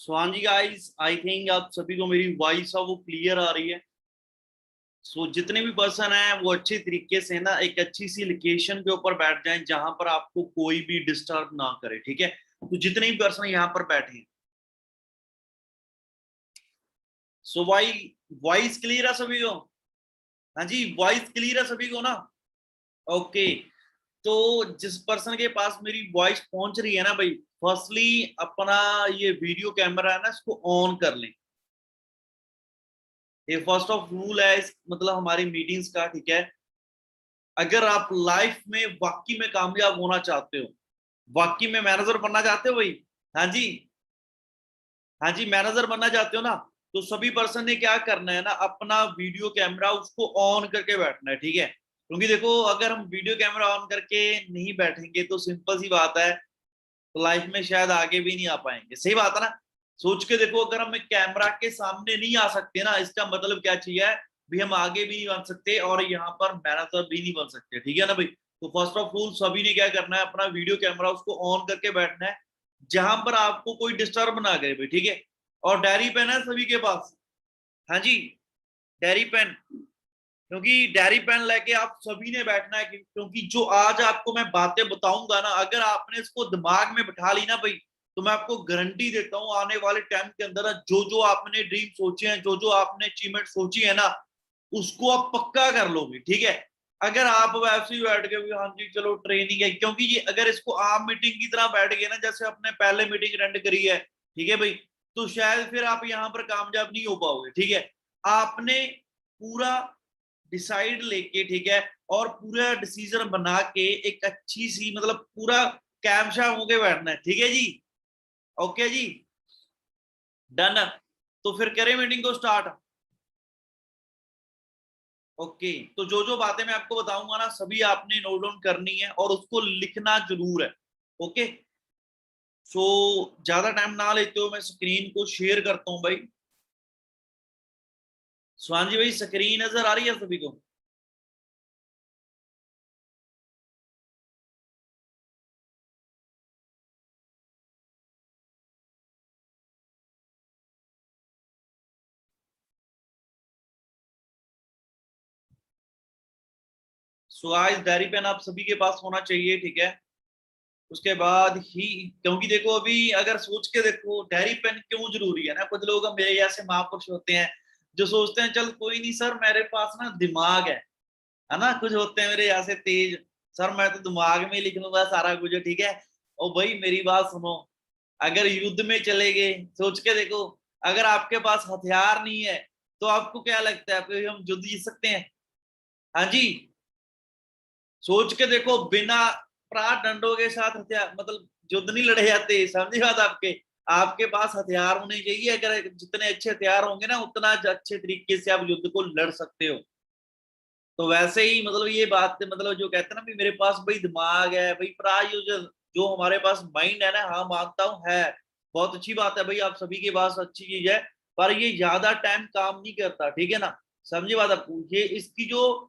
हाँ जी guys, I think आप सभी को मेरी वॉइस है वो क्लियर आ रही है। जितने भी पर्सन हैं वो अच्छे तरीके से ना एक अच्छी सी लोकेशन के ऊपर बैठ जाएं जहां पर आपको कोई भी डिस्टर्ब ना करे। ठीक है, तो जितने भी पर्सन यहाँ पर बैठे हैं, सो वॉइस क्लियर है सभी को? हाँ जी, वॉइस क्लियर है सभी को ना? ओके। तो जिस पर्सन के पास मेरी वॉइस पहुंच रही है ना भाई, फर्स्टली अपना ये वीडियो कैमरा है ना, इसको ऑन कर लें। ये फर्स्ट ऑफ रूल है मतलब हमारी मीटिंग्स का। ठीक है, अगर आप लाइफ में वाकई में कामयाब होना चाहते हो, वाकई में मैनेजर बनना चाहते हो भाई, हाँ जी, हाँ जी, मैनेजर बनना चाहते हो ना, तो सभी पर्सन ने क्या करना है ना, अपना वीडियो कैमरा उसको ऑन करके बैठना है। ठीक है, क्योंकि देखो अगर हम वीडियो कैमरा ऑन करके नहीं बैठेंगे तो सिंपल सी बात है, तो लाइफ में शायद आगे भी नहीं आ पाएंगे। सही बात है ना? सोच के देखो, अगर हम कैमरा के सामने नहीं आ सकते ना, इसका मतलब क्या चाहिए भी, हम आगे भी नहीं बन सकते और यहाँ पर मैनेजर भी नहीं बन सकते। ठीक है ना भाई? तो फर्स्ट ऑफ ऑल सभी ने क्या करना है, अपना वीडियो कैमरा उसको ऑन करके बैठना है जहां पर आपको कोई डिस्टर्ब ना करे भाई। ठीक है, और डायरी पेन है सभी के पास? हाँ जी, डायरी पेन, क्योंकि डायरी पेन लेके आप सभी ने बैठना है, क्योंकि जो आज आपको मैं बातें बताऊंगा ना, अगर आपने इसको दिमाग में बिठा ली ना भाई, तो मैं आपको गारंटी देता हूँ आने वाले टाइम के अंदर ना, जो जो आपने ड्रीम सोचे हैं, जो जो आपने अचीवमेंट सोची है ना, उसको आप पक्का कर लोगे। ठीक है, अगर आप वैसे ही बैठ गए हाँ जी चलो ट्रेनिंग है, क्योंकि ये अगर इसको आम मीटिंग की तरह बैठ गए ना, जैसे आपने पहले मीटिंग अटेंड करी है, ठीक है भाई, तो शायद फिर आप यहाँ पर कामयाब नहीं हो पाओगे। ठीक है, आपने पूरा डिसाइड लेके, ठीक है, और पूरा डिसीजन बना के एक अच्छी सी मतलब पूरा कैमशा होके बैठना है। ठीक है जी, ओके जी, डन। तो फिर करें मीटिंग को स्टार्ट। ओके, तो जो जो बातें मैं आपको बताऊंगा ना, सभी आपने नोट डाउन करनी है और उसको लिखना जरूर है। ओके, सो ज्यादा टाइम ना लेते हो, मैं स्क्रीन को शेयर करता हूं भाई। स्वांजी भाई, स्क्रीन नजर आ रही है सभी को? सो आज डायरी पेन आप सभी के पास होना चाहिए। ठीक है, उसके बाद ही, क्योंकि देखो अभी अगर सोच के देखो डायरी पेन क्यों जरूरी है ना, कुछ लोग मेरे जैसे महापुरुष होते हैं जो सोचते हैं चल कोई नहीं सर, मेरे पास ना दिमाग है ना, कुछ होते हैं मेरे जैसे तेज, सर मैं तो दिमाग में ही लिख लूंगा सारा कुछ। ठीक है, ओ भाई मेरी बात सुनो, अगर युद्ध में चले गए, सोच के देखो, अगर आपके पास हथियार नहीं है तो आपको क्या लगता है फिर हम युद्ध जीत सकते हैं? हाँ जी, सोच के देखो, बिना प्राण दंडों के साथ हथियार मतलब युद्ध नहीं लड़े जाते। समझी बात? आपके आपके पास हथियार होने चाहिए, अगर जितने अच्छे हथियार होंगे ना, उतना अच्छे तरीके से आप युद्ध को लड़ सकते हो। तो वैसे ही मतलब ये बात मतलब जो कहते हैं ना भी मेरे पास भाई दिमाग है भाई, प्राय जो हमारे पास माइंड है ना, हाँ मानता हूँ है, बहुत अच्छी बात है भाई, आप सभी के पास अच्छी चीज है, पर ये ज्यादा टाइम काम नहीं करता। ठीक है ना? समझी बात आपको? ये इसकी जो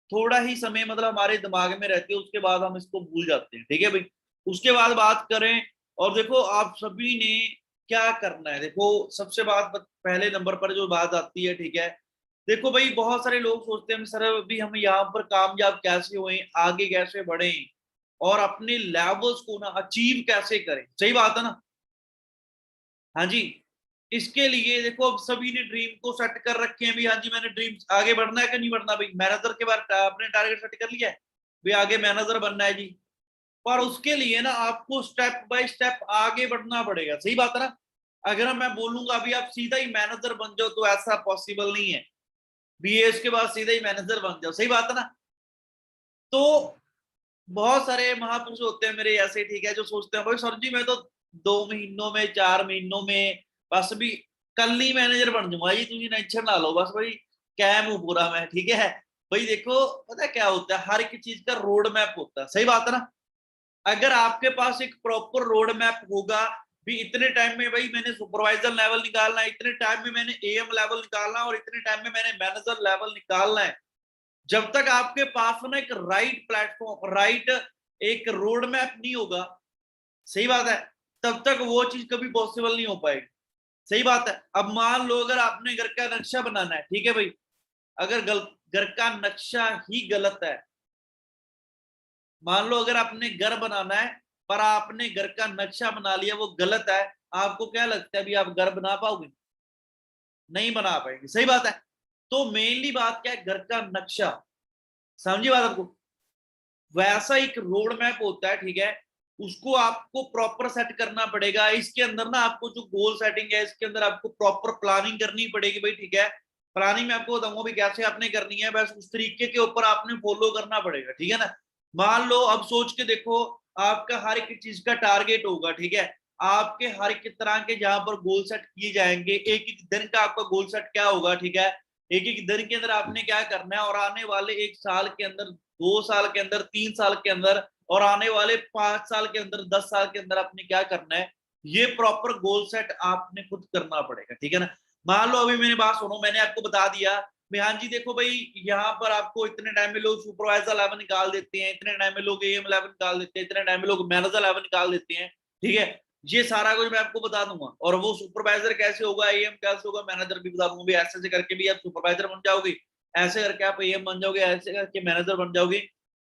थोड़ा ही समय मतलब हमारे दिमाग में रहती है, उसके बाद हम इसको भूल जाते हैं। ठीक है भाई, उसके बाद बात करें, और देखो आप सभी ने क्या करना है। देखो सबसे बात पहले नंबर पर जो बात आती है, ठीक है, देखो भाई बहुत सारे लोग सोचते हैं सर अभी हम यहाँ पर कामयाब कैसे हुए, आगे कैसे बढ़े और अपने लेवल्स को ना अचीव कैसे करें। सही बात है ना? हाँ जी, इसके लिए देखो अब सभी ने ड्रीम को सेट कर रखे हैं भी, हाँ जी मैंने ड्रीम आगे बढ़ना है कि नहीं बढ़ना भाई, मैनेजर के बाद आपने टारगेट सेट कर लिया है भी आगे मैनेजर बनना है जी, पर उसके लिए ना आपको स्टेप बाय स्टेप आगे बढ़ना पड़ेगा। सही बात है ना? अगर मैं बोलूंगा अभी आप सीधा ही मैनेजर बन जाओ तो ऐसा पॉसिबल नहीं है, बीएस के बाद सीधा ही मैनेजर बन जाओ। सही बात है ना? तो बहुत सारे महापुरुष होते हैं मेरे ऐसे, ठीक है, जो सोचते हैं भाई सर जी मैं तो 2 महीनों में 4 महीनों में बस भी कल ही मैनेजर बन जाऊंगा जी, तुझे टेंशन ना लो बस भाई, कैम हूँ पूरा मैं। ठीक है भाई, देखो पता है क्या होता है, हर एक चीज का रोड मैप होता है। सही बात है ना? अगर आपके पास एक प्रॉपर रोड मैप होगा भी, इतने टाइम में भाई मैंने सुपरवाइजर लेवल निकालना है, इतने टाइम में मैंने एएम लेवल निकालना है और इतने टाइम में मैंने मैनेजर लेवल निकालना है, जब तक आपके पास में एक राइट प्लेटफॉर्म, राइट एक रोड मैप नहीं होगा, सही बात है, तब तक वो चीज कभी पॉसिबल नहीं हो पाएगी। सही बात है। अब मान लो अगर आपने घर का नक्शा बनाना है, ठीक है भाई, अगर घर का नक्शा ही गलत है, मान लो अगर आपने घर बनाना है पर आपने घर का नक्शा बना लिया वो गलत है, आपको क्या लगता है भी आप घर बना पाओगे? नहीं बना पाएंगे, सही बात है। तो मेनली बात क्या है, घर का नक्शा, समझिए बात आपको। वैसा एक रोड मैप होता है, ठीक है, उसको आपको प्रॉपर सेट करना पड़ेगा। इसके अंदर ना आपको जो गोल सेटिंग है, इसके अंदर आपको प्रॉपर प्लानिंग करनी पड़ेगी भाई, ठीक है। प्लानिंग में आपको बताऊंगा भी कैसे आपने करनी है, बस उस तरीके के ऊपर आपने फॉलो करना पड़ेगा, ठीक है ना। मान लो अब सोच के देखो, आपका हर एक चीज का टारगेट होगा, ठीक है, आपके हर एक तरह के जहां पर गोल सेट किए जाएंगे, एक एक दिन का आपका गोल सेट क्या होगा, ठीक है, एक एक दिन के अंदर आपने क्या करना है, और आने वाले 1 साल के अंदर, 2 साल के अंदर, 3 साल के अंदर, और आने वाले 5 साल के अंदर, 10 साल के अंदर आपने क्या करना है, ये प्रॉपर गोल सेट आपने खुद करना पड़ेगा, ठीक है ना। मान लो अभी मेरी बात सुनो, मैंने आपको बता दिया हाँ जी देखो भाई, यहाँ पर आपको इतने टाइम में लोग सुपरवाइजर लेवल निकाल देते हैं, इतने टाइम में लोग एएम लेवल निकाल देते हैं, इतने टाइम में लोग मैनेजर लेवल निकाल देते हैं, ठीक है। ये सारा कुछ मैं आपको बता दूंगा, और वो सुपरवाइजर कैसे होगा, एएम कैसे होगा, मैनेजर भी बता दूंगा भी, ऐसे ऐसे करके भी आप सुपरवाइजर बन जाओगे, ऐसे करके आप एएम बन जाओगे, ऐसे करके मैनेजर बन जाओगे।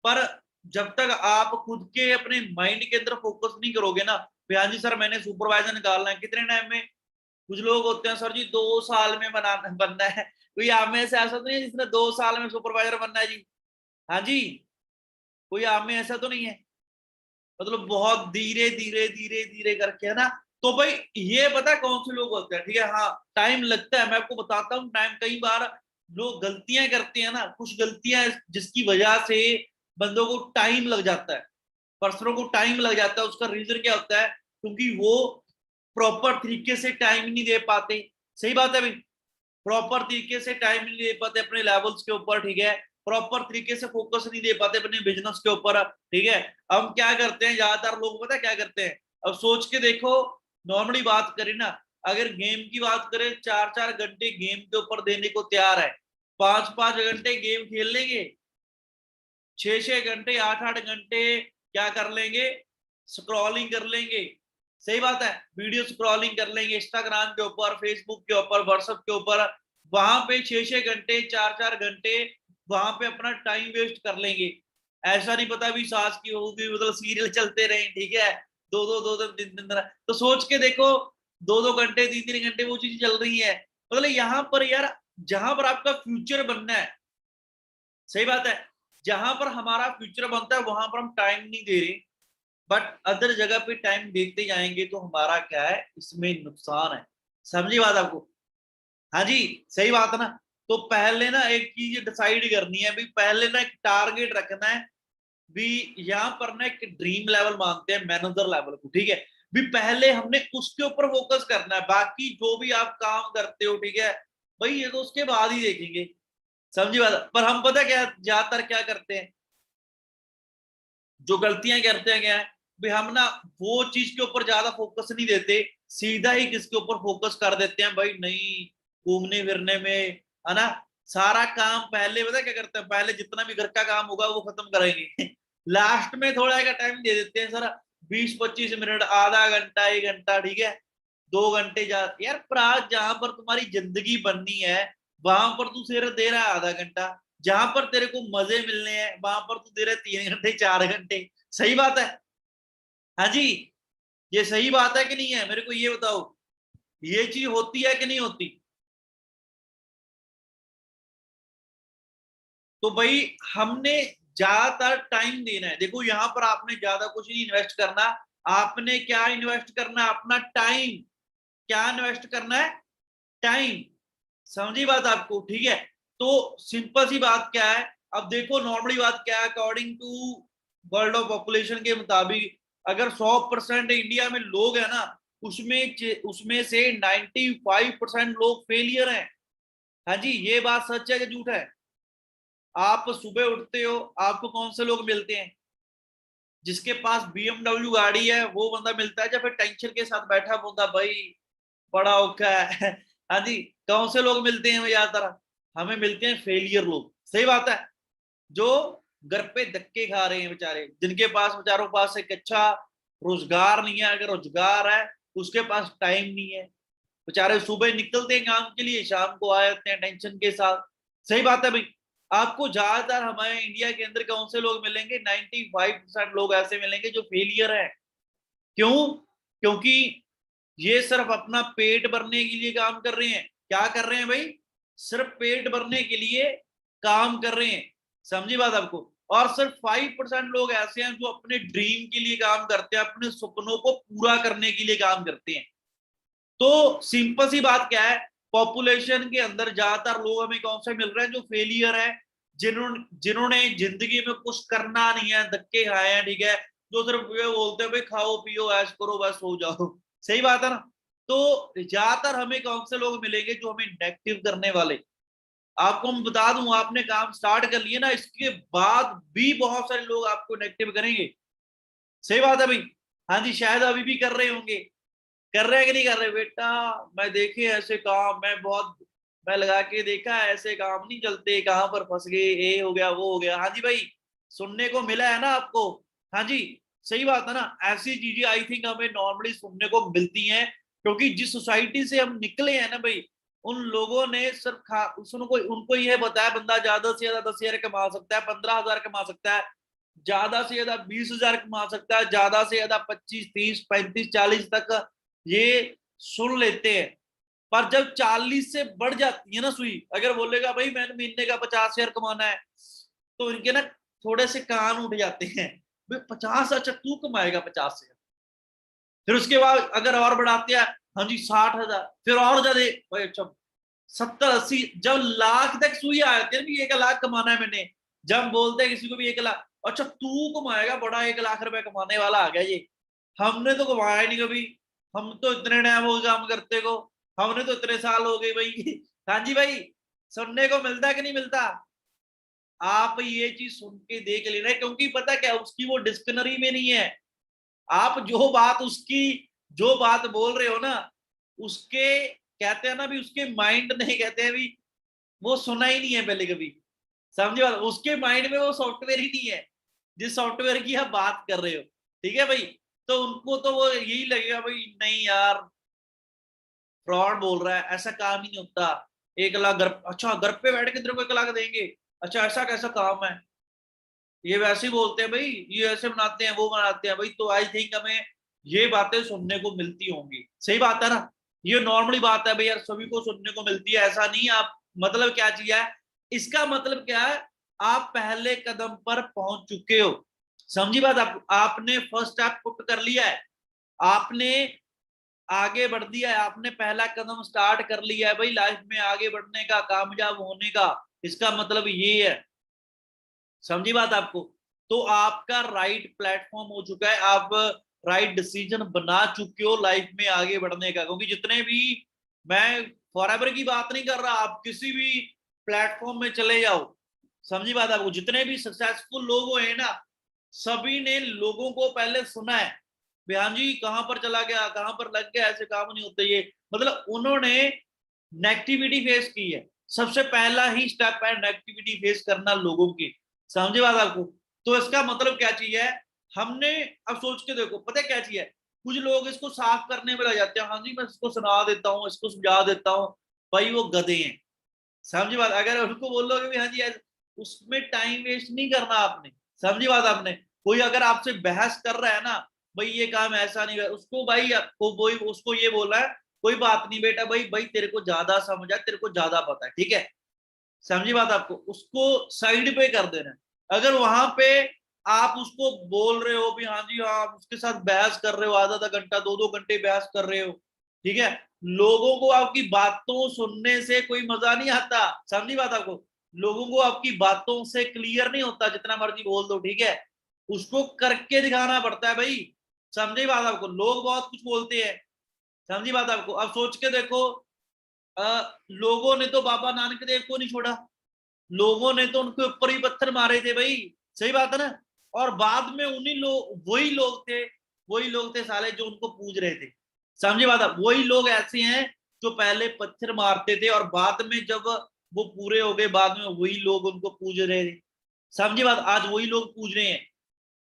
पर जब तक आप खुद के अपने माइंड के अंदर फोकस नहीं करोगे ना, हाँ जी सर मैंने सुपरवाइजर निकालना है कितने टाइम में, कुछ लोग होते हैं सर जी 2 साल में बनना है, कोई आप में से ऐसा तो नहीं है जिसने 2 साल में सुपरवाइजर बनना है जी, हाँ जी, कोई आप में ऐसा तो नहीं है, मतलब बहुत धीरे धीरे धीरे धीरे करके, है ना। तो भाई ये पता है कौन से लोग होते हैं, ठीक है, हाँ टाइम लगता है, मैं आपको बताता हूँ टाइम, कई बार लोग गलतियां करते हैं ना, कुछ गलतियां जिसकी वजह से बंदों को टाइम लग जाता है, पर्सनों को टाइम लग जाता है, उसका रीजन क्या होता है, क्योंकि वो प्रॉपर तरीके से टाइम नहीं दे पाते, सही बात है भाई, प्रॉपर तरीके से टाइम नहीं दे पाते अपने लेवल्स के ऊपर, ठीक है, प्रॉपर तरीके से फोकस नहीं दे पाते अपने बिजनेस के ऊपर, ठीक है। हम क्या करते हैं, ज्यादातर लोग पता क्या करते हैं, अब सोच के देखो, नॉर्मली बात करें ना, अगर गेम की बात करें, 4 4 घंटे गेम के ऊपर देने को तैयार है, 5 5 घंटे गेम खेल लेंगे, 6 6 घंटे, 8 8 घंटे क्या कर लेंगे, स्क्रॉलिंग कर लेंगे, सही बात है, वीडियो स्क्रॉलिंग कर लेंगे इंस्टाग्राम के ऊपर, फेसबुक के ऊपर, व्हाट्सएप के ऊपर, वहां पे 6 6 घंटे, 4 4 घंटे वहां पे अपना टाइम वेस्ट कर लेंगे। ऐसा नहीं पता भी सास की होगी, मतलब सीरियल चलते रहे, ठीक है, दो दो 3 3 तो सोच के देखो, 2 2 घंटे, 3 3 घंटे वो चीज चल रही है, मतलब यहाँ पर यार, जहां पर आपका फ्यूचर बनना है, सही बात है, जहां पर हमारा फ्यूचर बनता है वहां पर हम टाइम नहीं दे रहे, बट अदर जगह पे टाइम देते जाएंगे तो हमारा क्या है, इसमें नुकसान है, समझी बात आपको। हाँ जी, सही बात है ना। तो पहले ना एक चीज डिसाइड करनी है भी, पहले ना एक टारगेट रखना है भी, यहाँ पर ना एक ड्रीम लेवल मानते हैं मैनेजर लेवल को, ठीक है, भी पहले हमने उसके ऊपर फोकस करना है, बाकी जो भी आप काम करते हो, ठीक है भाई, ये तो उसके बाद ही देखेंगे, समझी बात। पर हम पता क्या ज्यादातर क्या करते हैं, जो गलतियां करते हैं क्या है भी, हम ना वो चीज के ऊपर ज्यादा फोकस नहीं देते, सीधा ही किसके ऊपर फोकस कर देते हैं भाई, नहीं घूमने फिरने में, है ना, सारा काम पहले पता क्या करते हैं, पहले जितना भी घर का काम होगा वो खत्म करेंगे लास्ट में थोड़ा का टाइम दे देते हैं सर, 20 25 मिनट, आधा घंटा, 1 घंटा, ठीक है, 2 घंटे जा यार, प्राग जहां पर तुम्हारी जिंदगी बननी है वहां पर तू सिर्फ दे रहा है आधा घंटा, जहां पर तेरे को मजे मिलने हैं वहां पर तू दे रहे 3 घंटे, 4 घंटे, सही बात है। हाँ जी, ये सही बात है कि नहीं है, मेरे को ये बताओ, ये चीज होती है कि नहीं होती। तो भाई हमने ज्यादातर टाइम देना है, देखो यहाँ पर आपने ज्यादा कुछ नहीं इन्वेस्ट करना, आपने क्या इन्वेस्ट करना है, अपना टाइम, क्या इन्वेस्ट करना है, टाइम, समझी बात आपको, ठीक है। तो सिंपल सी बात क्या है, अब देखो नॉर्मली बात क्या है, according to world of population के मुताबिक, अगर 100% इंडिया में लोग है ना, उसमें से 95% लोग फेलियर हैं। हाँ जी, ये बात सच है कि झूठ है। आप सुबह उठते हो, आपको कौन से लोग मिलते हैं, जिसके पास बीएमडब्ल्यू गाड़ी है वो बंदा मिलता है, या फिर टेंशन के साथ बैठा बंदा भाई बड़ा औखा है हाँ जी, कौन से लोग मिलते हैं ज्यादातर, हमें मिलते हैं फेलियर लोग, सही बात है, जो घर पे धक्के खा रहे हैं बेचारे, जिनके पास बेचारों पास एक अच्छा रोजगार नहीं है, अगर रोजगार है उसके पास टाइम नहीं है, बेचारे सुबह निकलते हैं काम के लिए, शाम को आ जाते हैं टेंशन के साथ। सही बात है भाई। आपको ज्यादातर हमारे इंडिया के अंदर कौन से लोग मिलेंगे, 95% लोग ऐसे मिलेंगे जो फेलियर है। क्यों? क्योंकि ये सिर्फ अपना पेट भरने के लिए काम कर रहे हैं। क्या कर रहे हैं भाई? सिर्फ पेट भरने के लिए काम कर रहे हैं। समझी बात आपको? और सिर्फ 5% लोग ऐसे हैं जो अपने ड्रीम के लिए काम करते हैं, अपने सपनों को पूरा करने के लिए काम करते हैं। तो सिंपल सी बात क्या है, पॉपुलेशन के अंदर ज्यादातर लोग हमें कौन से मिल रहे हैं, जो फेलियर है, जिन्होंने जिन्होंने जिंदगी में कुछ करना नहीं है, धक्के खाए हैं, ठीक है, जो सिर्फ ये बोलते हैं भाई खाओ पियो ऐश करो बस हो जाओ। सही बात है ना? तो ज्यादातर हमें कौन से लोग मिलेंगे जो हमें नेगेटिव करने वाले। आपको मैं बता दूं, आपने काम स्टार्ट कर लिया ना, इसके बाद भी बहुत सारे लोग आपको नेगेटिव करेंगे। सही बात है भाई। हाँ जी, शायद अभी भी कर रहे होंगे। कर रहे हैं कि नहीं कर रहे बेटा? मैं देखे ऐसे काम, मैं लगा के देखा, ऐसे काम नहीं चलते, कहां पर फंस गए, ये हो गया वो हो गया। हाँ जी भाई, सुनने को मिला है ना आपको? हाँ जी, सही बात है ना? ऐसी चीजें आई थिंक हमें नॉर्मली सुनने को मिलती हैं, क्योंकि जिस सोसाइटी से हम निकले हैं ना भाई, उन लोगों ने सिर्फ उनको उनको यह बताया बंदा ज्यादा से ज्यादा 10,000 कमा सकता है, 15,000 कमा सकता है, ज्यादा से ज्यादा 20,000 कमा सकता है, ज्यादा से ज्यादा 25, 30, 35, 40 तक ये सुन लेते हैं। पर जब 40 से बढ़ जाती है ना सुई, अगर बोलेगा भाई मैंने महीने का 50,000 कमाना है, तो इनके ना थोड़े से कान उठ जाते हैं। भाई 50, अच्छा तू कमाएगा 50,000? फिर उसके बाद अगर और बढ़ाते हैं, हाँ जी 60,000, फिर और ज्यादा भाई, अच्छा 70, 80, जब लाख तक सुई आ जाती है भी 1 लाख कमाना है मैंने, जब बोलते हैं किसी को भी 1 लाख, अच्छा तू कमाएगा बड़ा 1 लाख रुपए कमाने वाला आ गया ये, हमने तो कमाया नहीं कभी, हम तो इतने टाइम हो काम करते को, हमने तो इतने साल हो गए भाई। हाँ जी भाई, सुनने को मिलता कि नहीं मिलता? आप ये चीज सुन के देख लेना, क्योंकि पता क्या, उसकी वो डिक्शनरी में नहीं है। आप जो बात बोल रहे हो ना, उसके कहते हैं ना भी, उसके माइंड नहीं कहते हैं भी, वो सुना ही नहीं है पहले कभी। समझे बात? उसके माइंड में वो सॉफ्टवेयर ही नहीं है जिस सॉफ्टवेयर की आप बात कर रहे हो। ठीक है भाई? तो उनको तो वो यही लगेगा भाई, नहीं यार फ्रॉड बोल रहा है, ऐसा काम ही नहीं होता। 1 लाख घर, अच्छा घर पे बैठ के तेरे को 1 लाख देंगे, अच्छा ऐसा कैसा काम है, ये वैसे ही बोलते हैं भाई, ये ऐसे बनाते हैं वो बनाते हैं भाई। तो आई थिंक हमें ये बातें सुनने को मिलती होंगी। सही बात है ना? ये नॉर्मली बात है भाई यार, सभी को सुनने को मिलती है, ऐसा नहीं। आप मतलब क्या चीज है, इसका मतलब क्या है, आप पहले कदम पर पहुंच चुके हो। समझी बात? आपने फर्स्ट स्टेप पुट कर लिया है, आपने आगे बढ़ दिया है, आपने पहला कदम स्टार्ट कर लिया है भाई लाइफ में आगे बढ़ने का, कामयाब होने का। इसका मतलब ये है। समझी बात आपको? तो आपका राइट प्लेटफॉर्म हो चुका है, आप राइट डिसीजन बना चुके हो लाइफ में आगे बढ़ने का। क्योंकि जितने भी, मैं फॉरएवर की बात नहीं कर रहा, आप किसी भी प्लेटफॉर्म में चले जाओ, समझी बात आपको, जितने भी सक्सेसफुल लोग हुए हैं ना, सभी ने लोगों को पहले सुना है, हाँ जी कहां पर चला गया, कहां पर लग गया, ऐसे काम नहीं होते ये। मतलब उन्होंने नेगेटिविटी फेस की है। सबसे पहला ही स्टेप है नेगेटिविटी फेस करना लोगों की। समझे बात आपको? तो इसका मतलब क्या चीज है, हमने, अब सोच के देखो, पता है क्या चीज है, कुछ लोग इसको साफ करने में लग जाते हैं, हाँ जी मैं इसको सुना देता हूँ, इसको समझा देता हूँ, भाई वो गधे हैं। समझी बात? अगर उनको बोलोगे भी हाँ जी उसमें टाइम वेस्ट नहीं करना आपने। समझी बात आपने? कोई अगर आपसे बहस कर रहा है ना, भाई ये काम ऐसा नहीं है, उसको भाई आपको वही उसको ये बोला है, कोई बात नहीं बेटा, भाई भाई तेरे को ज्यादा समझ है, तेरे को ज्यादा पता है, ठीक है। समझी बात आपको? उसको साइड पे कर देना। अगर वहां पे आप उसको बोल रहे हो भी हाँ जी हाँ, उसके साथ बहस कर रहे हो, आधा आधा घंटा 2 2 घंटे बहस कर रहे हो, ठीक है, लोगों को आपकी बातों सुनने से कोई मजा नहीं आता। समझी बात आपको? लोगों को आपकी बातों से क्लियर नहीं होता, जितना मर्जी बोल दो, ठीक है, उसको करके दिखाना पड़ता है भाई। समझी बात आपको? लोग बहुत कुछ बोलते हैं। समझी बात आपको? अब सोच के देखो, लोगों ने तो बाबा नानक देव को नहीं छोड़ा, लोगों ने तो उनके ऊपर ही पत्थर मारे थे भाई। सही बात है ना? और बाद में उन्हीं लोग, वही लोग थे साले जो उनको पूज रहे थे। समझे बात? वही लोग ऐसे हैं जो पहले पत्थर मारते थे और बाद में जब वो पूरे हो गए, बाद में वही लोग उनको पूज रहे थे। समझी बात? आज वही लोग पूज रहे हैं।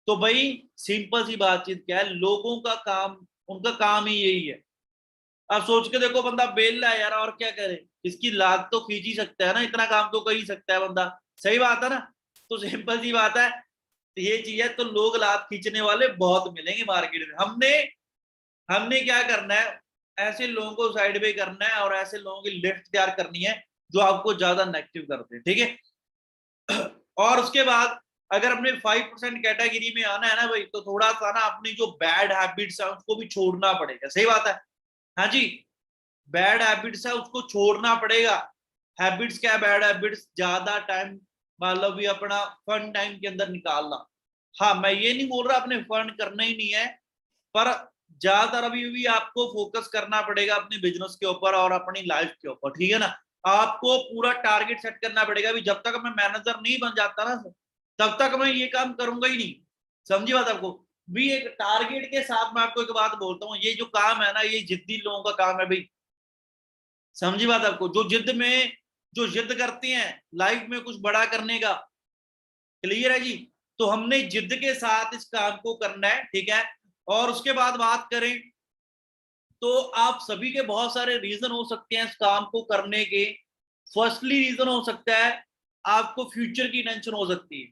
तो भाई सिंपल सी बातचीत क्या है, लोगों का काम, उनका काम ही यही है, अब सोच के देखो, बंदा बेल है यार, और क्या करे, इसकी लात तो खींच ही सकता है ना, इतना काम तो कर ही सकता है बंदा। सही बात है ना। तो सिंपल सी बात है, तो ये चीज है, तो लोग लात खींचने वाले बहुत मिलेंगे मार्केट में। हमने हमने क्या करना है, ऐसे लोगों को साइड पे करना है और ऐसे लोगों की लिस्ट तैयार करनी है जो आपको ज्यादा नेगेटिव करते हैं, ठीक है। और उसके बाद अगर अपने 5% कैटेगरी में आना है ना भाई, तो थोड़ा सा ना अपनी जो बैड हैबिट्स है उसको भी छोड़ना पड़ेगा। सही बात है। हाँ जी, बैड हैबिट्स है उसको छोड़ना पड़ेगा। हैबिट्स क्या है? बैड हैबिट्स, ज्यादा टाइम मतलब भी अपना फन टाइम के अंदर निकालना। हाँ, मैं ये नहीं बोल रहा अपने फन करना ही नहीं है, पर ज्यादातर अभी भी आपको फोकस करना पड़ेगा अपने बिजनेस के ऊपर और अपनी लाइफ के ऊपर, ठीक है ना। आपको पूरा टारगेट सेट करना पड़ेगा। अभी जब तक मैं मैनेजर नहीं बन जाता ना, तब तक मैं ये काम करूंगा ही नहीं। समझी बात आपको? भी एक टारगेट के साथ मैं आपको एक बात बोलता हूँ, ये जो काम है ना, ये जिद्दी लोगों का काम है भाई। समझी बात आपको? जो जिद करते हैं लाइफ में कुछ बड़ा करने का। क्लियर है जी? तो हमने जिद के साथ इस काम को करना है, ठीक है। और उसके बाद बात करें तो आप सभी के बहुत सारे रीजन हो सकते हैं इस काम को करने के। फर्स्टली रीजन हो सकता है आपको फ्यूचर की टेंशन हो सकती है।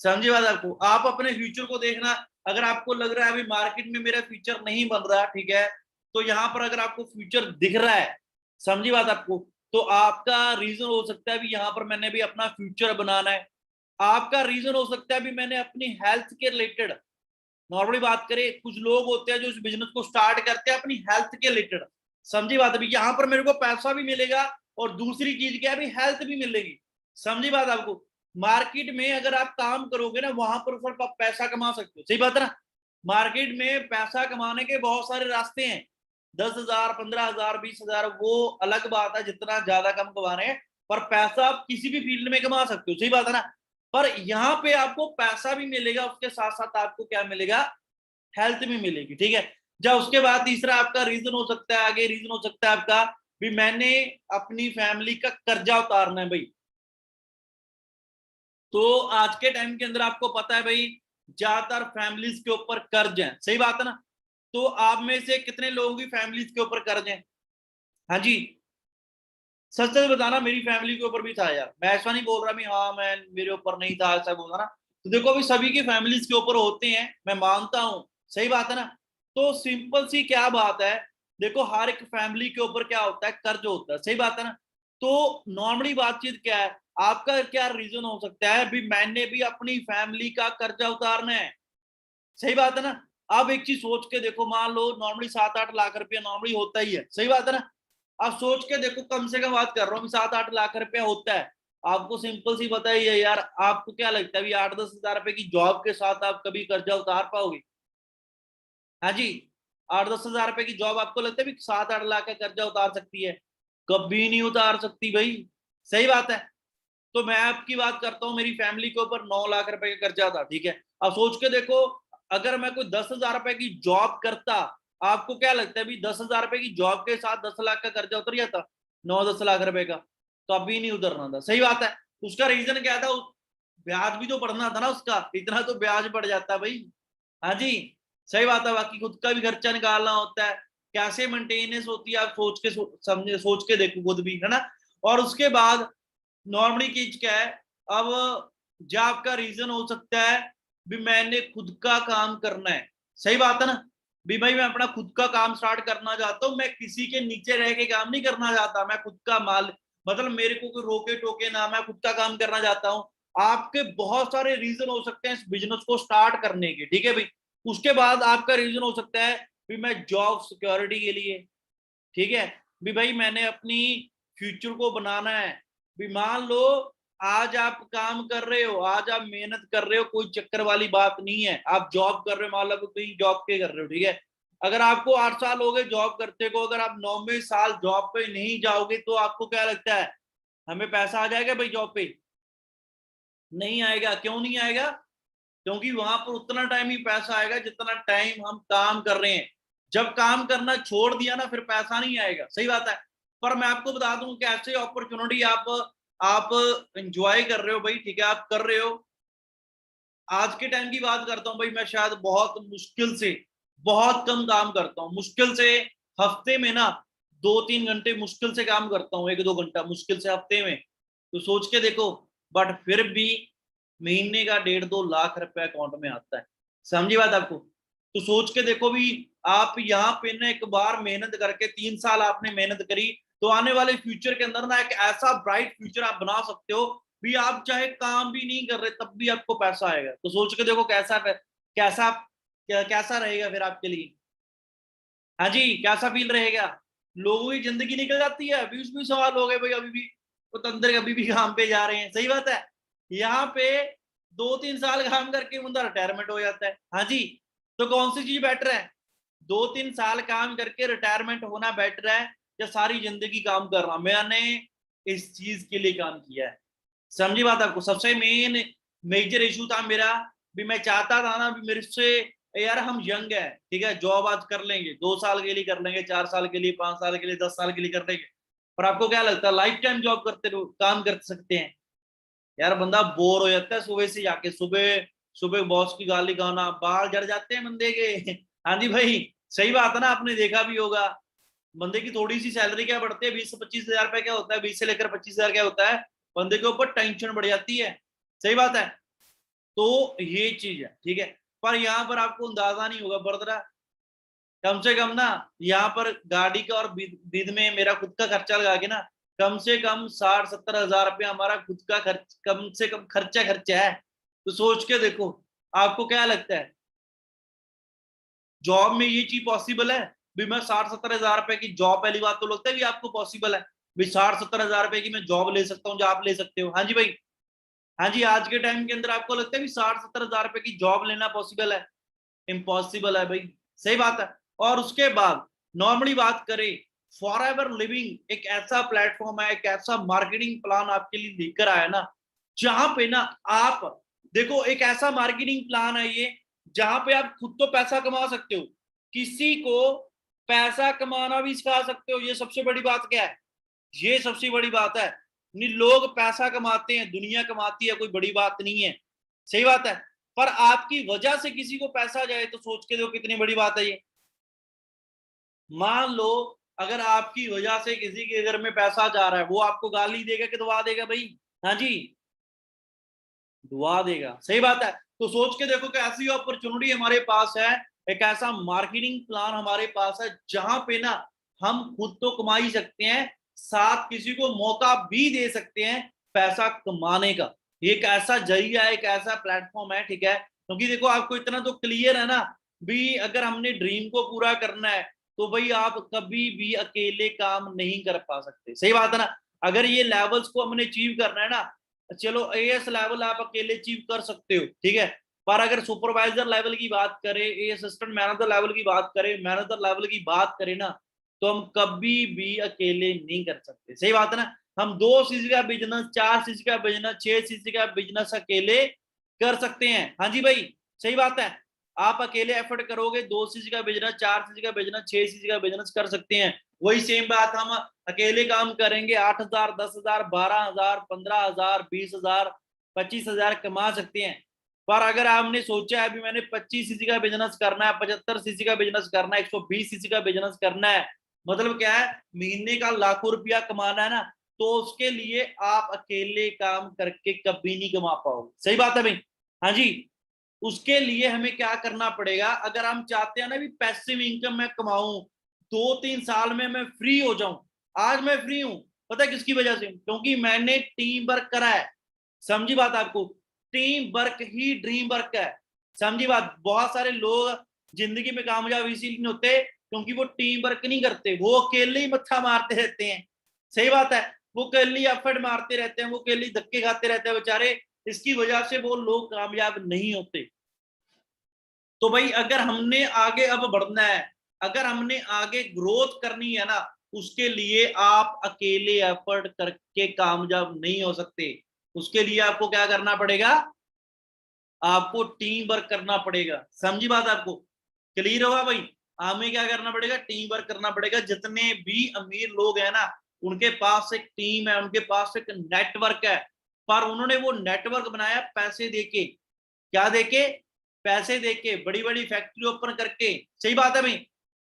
समझी बात आपको? आप अपने फ्यूचर को देखना, अगर आपको लग रहा है अभी मार्केट में मेरा फ्यूचर नहीं बन रहा, ठीक है, तो यहाँ पर अगर आपको फ्यूचर दिख रहा है, समझी बात आपको, तो आपका रीजन हो सकता है भी यहाँ पर मैंने भी अपना फ्यूचर बनाना है। आपका रीजन हो सकता है भी मैंने अपनी हेल्थ के रिलेटेड, नॉर्मली बात करें, कुछ लोग होते हैं जो इस बिजनेस को स्टार्ट करते हैं अपनी हेल्थ के रिलेटेड। समझी बात अभी, यहाँ पर मेरे को पैसा भी मिलेगा और दूसरी चीज क्या है भी, हेल्थ भी मिलेगी। समझी बात आपको? मार्केट में अगर आप काम करोगे ना, वहां पर सिर्फ आप पैसा कमा सकते हो। सही बात है ना। मार्केट में पैसा कमाने के बहुत सारे रास्ते हैं। 10,000, 15,000, 20,000, वो अलग बात है, जितना ज्यादा कम कमा रहे हैं, पर पैसा आप किसी भी फील्ड में कमा सकते हो। सही बात है ना। पर यहाँ पे आपको पैसा भी मिलेगा, उसके साथ साथ आपको क्या मिलेगा, हेल्थ भी मिलेगी, ठीक है। जब उसके बाद तीसरा आपका रीजन हो सकता है, आगे रीजन हो सकता है आपका भी मैंने अपनी फैमिली का कर्जा उतारना है भाई। तो आज के टाइम के अंदर आपको पता है भाई, ज्यादातर फैमिलीज के ऊपर कर्ज है। सही बात है ना। तो आप में से कितने लोगों की फैमिलीज के ऊपर कर्ज है? हाँ जी, सच सच बताना, मेरी फैमिली के ऊपर भी था यार। मैं ऐसा नहीं बोल रहा भी हाँ मैं मेरे ऊपर नहीं था, ऐसा बोल रहा ना। तो देखो अभी सभी की फैमिलीज के ऊपर होते हैं, मैं मानता हूं। सही बात है ना। तो सिंपल सी क्या बात है, देखो हर एक फैमिली के ऊपर क्या होता है, कर्ज होता है। सही बात है ना। तो नॉर्मली बातचीत क्या है, आपका क्या रीजन हो सकता है भी मैंने भी अपनी फैमिली का कर्जा उतारना है। सही बात है ना। अब एक चीज सोच के देखो, मान लो नॉर्मली 7-8 लाख रुपया नॉर्मली होता ही है। सही बात है ना। आप सोच के देखो, कम से कम बात कर रहा हूँ, 7-8 लाख रुपया होता है। आपको सिंपल सी बताइए यार, आपको क्या लगता है 8-10 हजार रुपए की जॉब के साथ आप कभी कर्जा उतार पाओगे? हाँ जी। 8-10 हजार रुपए की जॉब आपको लगता है भी 7-8 लाख का कर्जा उतार सकती है? कभी नहीं उतार सकती भाई। सही बात है। तो मैं आपकी बात करता हूँ, मेरी फैमिली के ऊपर 9 लाख रुपए का कर्जा था, ठीक है। अब सोच के देखो, अगर मैं कोई 10 हजार रुपए की जॉब करता, आपको क्या लगता है भी 10 हजार रुपए की जॉब के साथ 10 लाख का कर्जा उतर जाता? 9-10 लाख रुपए का तो अभी नहीं उतरना था। सही बात है। उसका रीजन क्या था, ब्याज भी तो बढ़ना था ना उसका, इतना तो ब्याज बढ़ जाता भाई। हाँ जी। सही बात है। बाकी खुद का भी खर्चा निकालना होता है, कैसे मेंटेनेंस होती है, आप सोच के समझे, सोच के देखो खुद भी, है ना। और उसके बाद नॉर्मली चीज क्या है, अब जो आपका रीजन हो सकता है भी मैंने खुद का काम करना है। सही बात है ना। भी भाई मैं अपना खुद का काम स्टार्ट करना चाहता हूँ, मैं किसी के नीचे रह के काम नहीं करना चाहता, मैं खुद का माल, मतलब मेरे को कोई रोके टोके ना, मैं खुद का काम करना चाहता हूँ। आपके बहुत सारे रीजन हो सकते हैं इस बिजनेस को स्टार्ट करने के, ठीक है भाई। उसके बाद आपका रीजन हो सकता है भी मैं जॉब सिक्योरिटी के लिए, ठीक है, भी भाई मैंने अपनी फ्यूचर को बनाना है। भी मान लो आज आप काम कर रहे हो, आज आप मेहनत कर रहे हो, कोई चक्कर वाली बात नहीं है, आप जॉब कर रहे हो, मान लो कहीं जॉब के कर रहे हो, ठीक है। अगर आपको 8 साल हो गए जॉब करते को, अगर आप 9वें साल जॉब पे नहीं जाओगे तो आपको क्या लगता है हमें पैसा आ जाएगा भाई जॉब पे? नहीं आएगा। क्यों नहीं आएगा? क्योंकि वहां पर उतना टाइम ही पैसा आएगा जितना टाइम हम काम कर रहे हैं। जब काम करना छोड़ दिया ना, फिर पैसा नहीं आएगा। सही बात है। पर मैं आपको बता दूं कि ऐसे अपॉर्चुनिटी आप एंजॉय कर रहे हो भाई, ठीक है, आप कर रहे हो। आज के टाइम की बात करता हूँ भाई, मैं शायद बहुत मुश्किल से बहुत कम काम करता हूँ, मुश्किल से हफ्ते में ना 2-3 घंटे मुश्किल से काम करता हूँ, 1-2 घंटा मुश्किल से हफ्ते में, तो सोच के देखो। बट फिर भी महीने का 1.5-2 लाख रुपए अकाउंट में आता है, समझी बात आपको। तो सोच के देखो भी, आप यहाँ पे ना एक बार मेहनत करके 3 साल आपने मेहनत करी, तो आने वाले फ्यूचर के अंदर ना एक ऐसा ब्राइट फ्यूचर आप बना सकते हो भी। आप चाहे काम भी नहीं कर रहे तब भी आपको पैसा आएगा। तो सोच के देखो कैसा कैसा कैसा रहेगा फिर आपके लिए। हाँ जी, कैसा फील रहेगा। लोगों की जिंदगी निकल जाती है, 20-20 साल हो गए भाई, अभी भी वो तंत्र अभी भी काम पे जा रहे हैं। सही बात है। यहाँ पे 2-3 साल काम करके उनका रिटायरमेंट हो जाता है। हाँ जी, तो कौन सी चीज बेटर है, 2-3 साल काम करके रिटायरमेंट होना बेटर है या सारी जिंदगी काम करना। मैंने इस चीज के लिए काम किया है, समझी बात आपको। सबसे मेन मेजर इशू था मेरा भी, मैं चाहता था ना भी मेरे से, यार हम यंग है, ठीक है, जॉब आज कर लेंगे, 2 साल के लिए कर लेंगे, 4 साल के लिए, 5 साल के लिए, 10 साल के लिए कर लेंगे। पर आपको क्या लगता है लाइफ टाइम जॉब करते रहो, काम कर सकते हैं? यार बंदा बोर हो जाता है सुबह से जाके, सुबह सुबह बॉस की गाली गाना, बाल जड़ जाते हैं बंदे के। हाँ जी भाई, सही बात है ना, आपने देखा भी होगा। बंदे की थोड़ी सी सैलरी क्या बढ़ती है, 20 से 25 हजार रुपए क्या होता है, 20 से लेकर 25 हजार क्या होता है, बंदे के ऊपर टेंशन बढ़ जाती है। सही बात है। तो ये चीज है, ठीक है। पर यहाँ पर आपको अंदाजा नहीं होगा बरदरा, कम से कम ना यहाँ पर गाड़ी का और विद में मेरा खुद का खर्चा लगा के ना, कम से कम 60-70 हजार रुपया हमारा खुद का खर्च, कम से कम खर्चा है। तो सोच के देखो, आपको क्या लगता है जॉब में ये चीज पॉसिबल है भी? मैं 60-70 हजार रुपए की जॉब, पहली बात तो लगता है भी आपको पॉसिबल है भी 60-70 हजार रुपए की मैं जॉब ले सकता हूँ जो आप ले सकते हो? हाँ जी भाई। हाँ जी, आज के टाइम के अंदर आपको लगता है भी 60-70 हजार रुपए की जॉब लेना पॉसिबल है? इम्पॉसिबल है भाई। सही बात है। और उसके बाद नॉर्मली बात करें, फॉर एवर लिविंग एक ऐसा प्लेटफॉर्म है, एक ऐसा मार्केटिंग प्लान आपके लिए लेकर आया ना, जहां पे ना आप देखो, एक ऐसा मार्केटिंग प्लान है ये, जहां पे आप खुद तो पैसा कमा सकते हो, किसी को पैसा कमाना भी सिखा सकते हो। ये सबसे बड़ी बात क्या है, ये सबसे बड़ी बात है। नहीं, लोग पैसा कमाते हैं, दुनिया कमाती है, कोई बड़ी बात नहीं है। सही बात है। पर आपकी वजह से किसी को पैसा जाए तो सोच के दो कितनी बड़ी बात है ये। मान लो अगर आपकी वजह से किसी के घर में पैसा जा रहा है, वो आपको गाली देगा कि दुआ देगा भाई? हाँ जी, दुआ देगा। सही बात है। तो सोच के देखो कि ऐसी अपॉर्चुनिटी हमारे पास है, एक ऐसा मार्केटिंग प्लान हमारे पास है जहां पे ना हम खुद तो कमा ही सकते हैं, साथ किसी को मौका भी दे सकते हैं पैसा कमाने का। ये एक ऐसा जरिया है, एक ऐसा प्लेटफॉर्म है, ठीक है। क्योंकि देखो आपको इतना तो क्लियर है ना भी, अगर हमने ड्रीम को पूरा करना है तो भाई आप कभी भी अकेले काम नहीं कर पा सकते। सही बात है ना। अगर ये लेवल्स को हमने अचीव करना है ना, चलो एएस लेवल आप अकेले अचीव कर सकते हो, ठीक है। पर अगर सुपरवाइजर लेवल की बात करें, असिस्टेंट मैनेजर लेवल की बात करें, मैनेजर लेवल की बात करें ना, तो हम कभी भी अकेले नहीं कर सकते। सही बात है ना। हम 2 चीज का बिजनेस, 4 चीज का बिजनेस, 6 चीज का बिजनेस अकेले कर सकते हैं। हाँ जी भाई, सही बात है। आप अकेले एफर्ट करोगे, 2 चीज का बिजनेस, 4 चीज का बिजनेस, 6 चीज का बिजनेस कर सकते हैं। वही सेम बात हम अकेले काम करेंगे, 8 हजार, 10 हजार, 12 हजार, 15 हजार, 20 हजार, 25 हजार कमा सकते हैं। पर अगर आपने सोचा है अभी मैंने 25 सीसी का बिजनेस करना है, 75 सीसी का बिजनेस करना है, 120 सीसी का बिजनेस करना है, मतलब क्या है, महीने का लाखों रुपया कमाना है ना, तो उसके लिए आप अकेले काम करके कभी नहीं कमा पाओगे। सही बात है भाई। हाँ जी। उसके लिए हमें क्या करना पड़ेगा, अगर हम चाहते हैं ना भी पैसिव इनकम मैं कमाऊं, 2-3 साल में मैं फ्री हो जाऊं। आज मैं फ्री हूं, पता है किसकी वजह से? क्योंकि मैंने टीम वर्क करा है। समझी बात आपको। टीम वर्क ही ड्रीम वर्क है। समझी बात। बहुत सारे लोग जिंदगी में कामयाब इसीलिए नहीं होते क्योंकि वो टीम वर्क नहीं करते, वो अकेले ही मत्था मारते रहते हैं। सही बात है। वो अकेले एफर्ट मारते रहते हैं, वो अकेले धक्के खाते रहते हैं बेचारे, इसकी वजह से वो लोग कामयाब नहीं होते। तो भाई अगर हमने आगे अब बढ़ना है, अगर हमने आगे ग्रोथ करनी है ना, उसके लिए आप अकेले एफर्ट करके कामयाब नहीं हो सकते। उसके लिए आपको क्या करना पड़ेगा, आपको टीम वर्क करना पड़ेगा। समझी बात आपको? क्लियर होगा भाई? हमें क्या करना पड़ेगा, टीम वर्क करना पड़ेगा। जितने भी अमीर लोग हैं ना, उनके पास एक टीम है, उनके पास एक नेटवर्क है, पर उन्होंने वो नेटवर्क बनाया पैसे देके। क्या देके? पैसे देके, बड़ी बड़ी फैक्ट्री ओपन करके। सही बात है भाई।